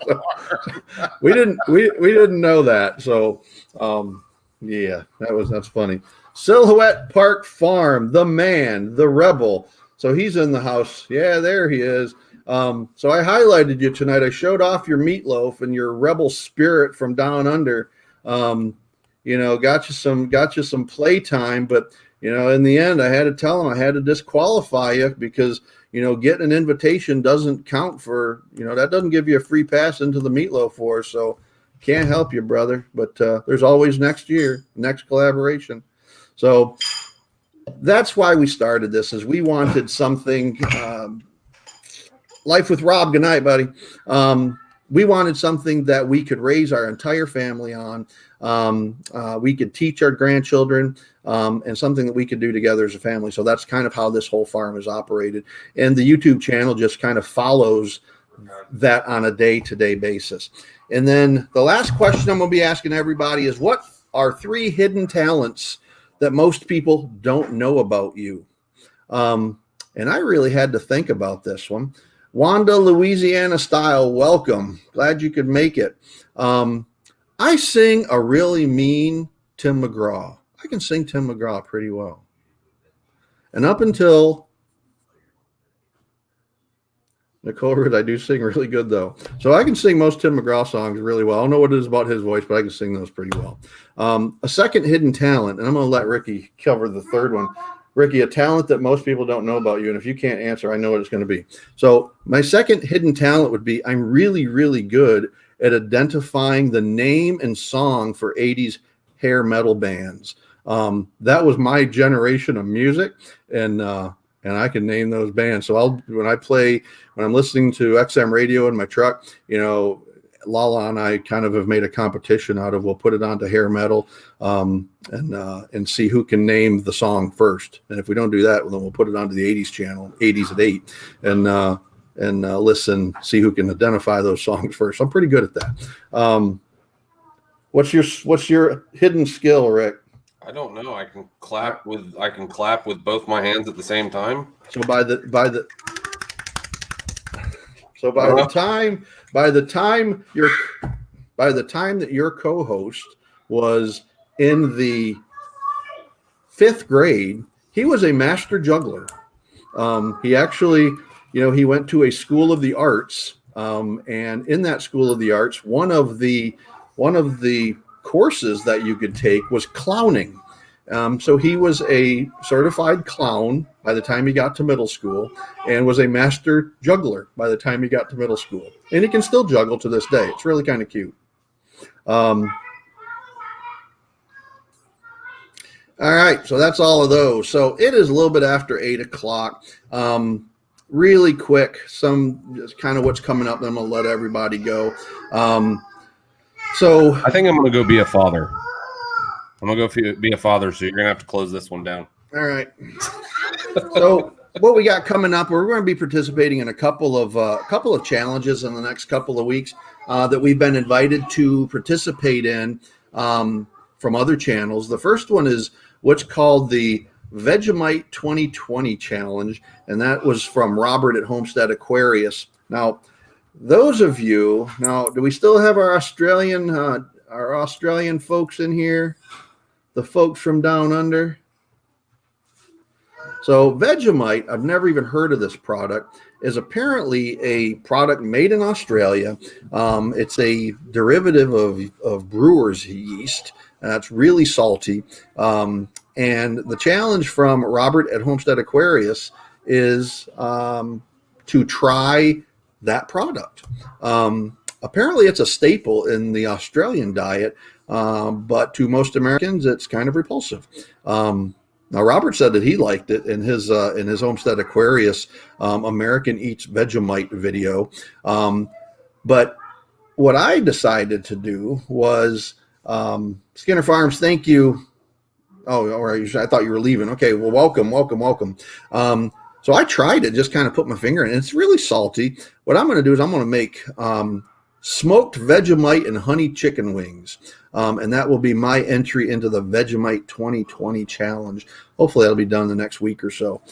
we didn't know that. So yeah, that's funny. Silhouette Park Farm, the man, the rebel. So he's in the house. Yeah, there he is. So I highlighted you tonight. I showed off your meatloaf and your rebel spirit from down under. Got you some playtime, but in the end, I had to tell him I had to disqualify you because getting an invitation doesn't count for that doesn't give you a free pass into the Meatloaf Wars. So can't help you, brother. But there's always next year, next collaboration. So that's why we started this, is we wanted something. Life with Rob. Good night, buddy. We wanted something that we could raise our entire family on. We could teach our grandchildren, and something that we could do together as a family. So that's kind of how this whole farm is operated. And the YouTube channel just kind of follows that on a day-to-day basis. And then the last question I'm going to be asking everybody is, what are 3 hidden talents that most people don't know about you? And I really had to think about this one. Wanda, Louisiana style, welcome. Glad you could make it. I sing a really mean Tim McGraw. I can sing Tim McGraw pretty well. And up until Nicole Root, I do sing really good, though. So I can sing most Tim McGraw songs really well. I don't know what it is about his voice, but I can sing those pretty well. A second hidden talent, and I'm going to let Ricky cover the third one. Ricky, a talent that most people don't know about you, and if you can't answer, I know what it's going to be. So my second hidden talent would be I'm really, really good at identifying the name and song for 80s hair metal bands. That was my generation of music, and I can name those bands. So when I'm listening to XM radio in my truck, LaLa and I kind of have made a competition out of, we'll put it onto hair metal and see who can name the song first. And if we don't do that, then we'll put it onto the 80s channel, 80s at 8, and listen, see who can identify those songs first. I'm pretty good at that. What's your hidden skill, Rick? I don't know. I can clap with both my hands at the same time. So by the time that your co-host was in the 5th grade, he was a master juggler. He actually, he went to a school of the arts, and in that school of the arts, one of the courses that you could take was clowning. So he was a certified clown by the time he got to middle school and was a master juggler by the time he got to middle school. And he can still juggle to this day. It's really kind of cute. All right, so that's all of those. So it is a little bit after 8 o'clock. Really quick, some just kind of what's coming up, then I'm going to let everybody go. So I think I'm going to go be a father. I'm going to go be a father, so you're going to have to close this one down. All right. So what we got coming up, we're going to be participating in a couple of challenges in the next couple of weeks that we've been invited to participate in from other channels. The first one is what's called the Vegemite 2020 challenge, and that was from Robert at Homestead Aquarius. Now, those of you, do we still have our Australian folks in here? The folks from down under? So Vegemite, I've never even heard of this product, is apparently a product made in Australia. It's a derivative of brewer's yeast. It's really salty. And the challenge from Robert at Homestead Aquarius is to try that product. Apparently it's a staple in the Australian diet, but to most Americans, it's kind of repulsive. Now, Robert said that he liked it in his Homestead Aquarius American Eats Vegemite video. But what I decided to do was, Skinner Farms, thank you. Oh, all right. I thought you were leaving. Okay, well, welcome. So I tried it, just kind of put my finger in it. It's really salty. What I'm going to do is I'm going to make smoked Vegemite and honey chicken wings. And that will be my entry into the Vegemite 2020 challenge. Hopefully that'll be done the next week or so.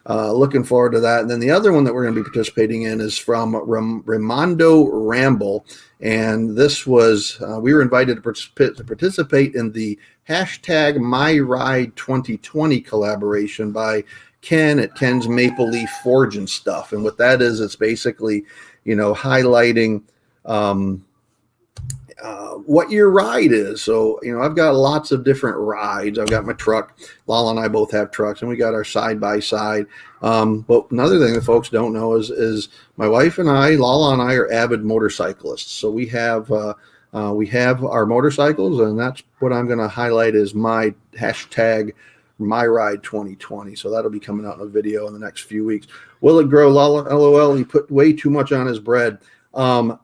Looking forward to that. And then the other one that we're going to be participating in is from Ramondo Ramble. And this was, we were invited to participate in the hashtag MyRide2020 collaboration by Ken at Ken's Maple Leaf Forge and Stuff. And what that is, it's basically, highlighting what your ride is. So, I've got lots of different rides. I've got my truck. LaLa and I both have trucks, and we got our side-by-side. But another thing that folks don't know is my wife and I, LaLa and I, are avid motorcyclists. So we have our motorcycles, and that's what I'm going to highlight is my hashtag MyRide2020. So that'll be coming out in a video in the next few weeks. Will it grow, LaLa? LOL. He put way too much on his bread. I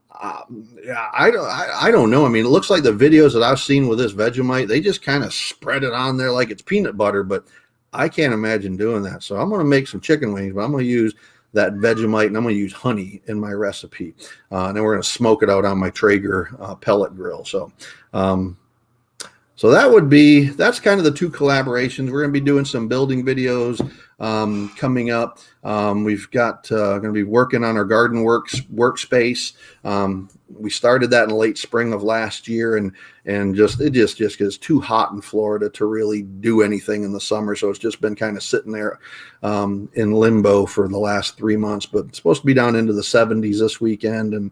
don't know. I mean, it looks like the videos that I've seen with this Vegemite, they just kind of spread it on there like it's peanut butter, but I can't imagine doing that. So I'm going to make some chicken wings, but I'm going to use that Vegemite and I'm going to use honey in my recipe. And then we're going to smoke it out on my Traeger pellet grill. So that's kind of the two collaborations. We're going to be doing some building videos coming up. We've got going to be working on our garden workspace. We started that in the late spring of last year, and it just gets too hot in Florida to really do anything in the summer. So it's just been kind of sitting there in limbo for the last 3 months. But it's supposed to be down into the 70s this weekend, and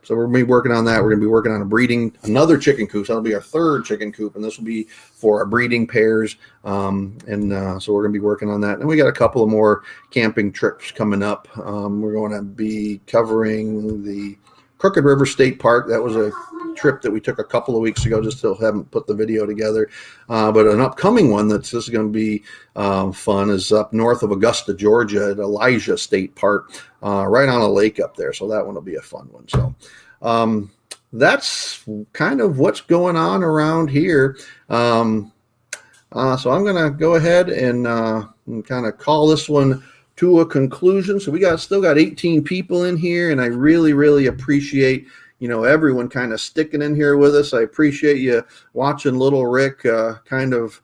so we're going to be working on that. We're going to be working on another chicken coop. So that'll be our third chicken coop, and this will be for our breeding pairs. So we're going to be working on that. And we got a couple of more camping trips coming up. We're going to be covering the Crooked River State Park. That was a trip that we took a couple of weeks ago, just still haven't put the video together. But an upcoming one this is going to be fun is up north of Augusta, Georgia at Elijah State Park, right on a lake up there. So that one will be a fun one. So that's kind of what's going on around here. So I'm going to go ahead and kind of call this one to a conclusion. So we still got 18 people in here, and I really, really appreciate, everyone kind of sticking in here with us. I appreciate you watching little Rick kind of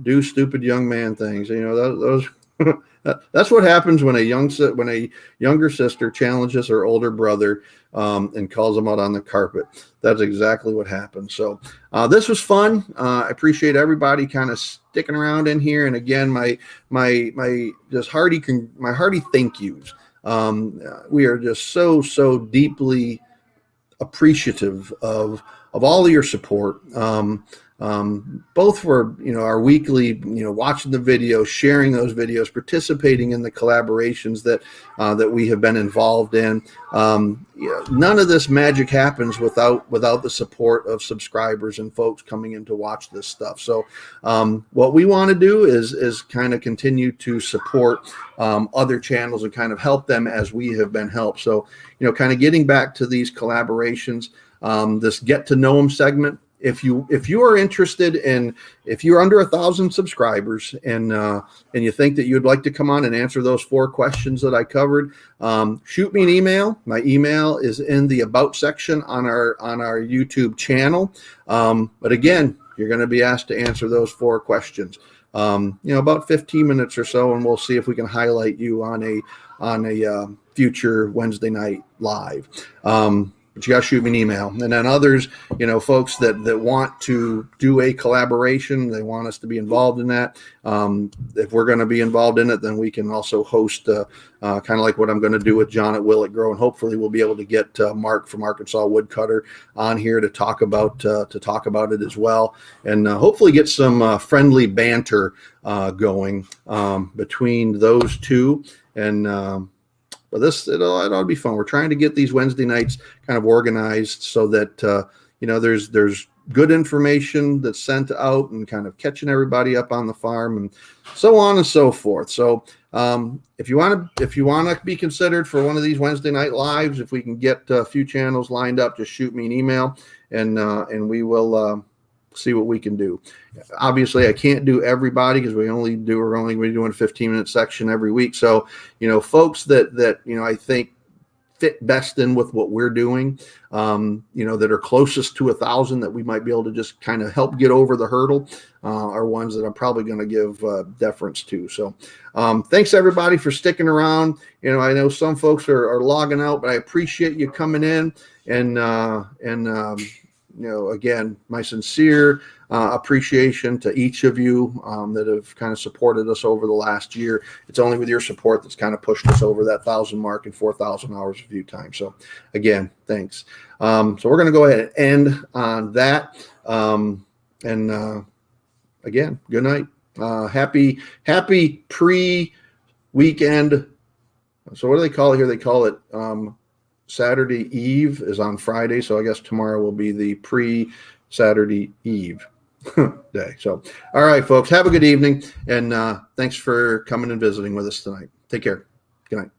do stupid young man things. Those that's what happens when a younger sister challenges her older brother and calls him out on the carpet. That's exactly what happened. So this was fun. I appreciate everybody kind of sticking around in here. And again, my hearty thank yous. We are just so deeply appreciative of all of your support. Both for our weekly, watching the videos, sharing those videos, participating in the collaborations that we have been involved in. None of this magic happens without the support of subscribers and folks coming in to watch this stuff. So what we want to do is kind of continue to support other channels and kind of help them as we have been helped. So kind of getting back to these collaborations, this get to know them segment. If you are interested in, if you're under 1,000 subscribers and you think that you'd like to come on and answer those 4 questions that I covered, shoot me an email. My email is in the about section on our YouTube channel. But again, you're going to be asked to answer those 4 questions. About 15 minutes or so, and we'll see if we can highlight you on a future Wednesday night live. But you got to shoot me an email. And then others, folks that want to do a collaboration, they want us to be involved in that. If we're going to be involved in it, then we can also host kind of like what I'm going to do with John at Will It Grow. And hopefully we'll be able to get Mark from Arkansas Woodcutter on here to talk about it as well. And hopefully get some friendly banter going between those two. And but it ought to be fun. We're trying to get these Wednesday nights kind of organized so that there's good information that's sent out and kind of catching everybody up on the farm and so on and so forth. So if you want to be considered for one of these Wednesday night lives, if we can get a few channels lined up, just shoot me an email and we will see what we can do. Obviously, I can't do everybody because we're only going to be doing a 15-minute section every week. So, folks that I think fit best in with what we're doing, that are closest to 1,000 that we might be able to just kind of help get over the hurdle, are ones that I'm probably going to give deference to. So, thanks everybody for sticking around. I know some folks are logging out, but I appreciate you coming in and again, my sincere appreciation to each of you that have kind of supported us over the last year. It's only with your support that's kind of pushed us over that 1,000 mark and 4,000 hours of view time. So again, thanks. So we're going to go ahead and end on that. Again, good night. Happy pre-weekend. So what do they call it here? They call it Saturday Eve is on Friday, so I guess tomorrow will be the pre-Saturday Eve day. So, all right, folks, have a good evening, and thanks for coming and visiting with us tonight. Take care. Good night.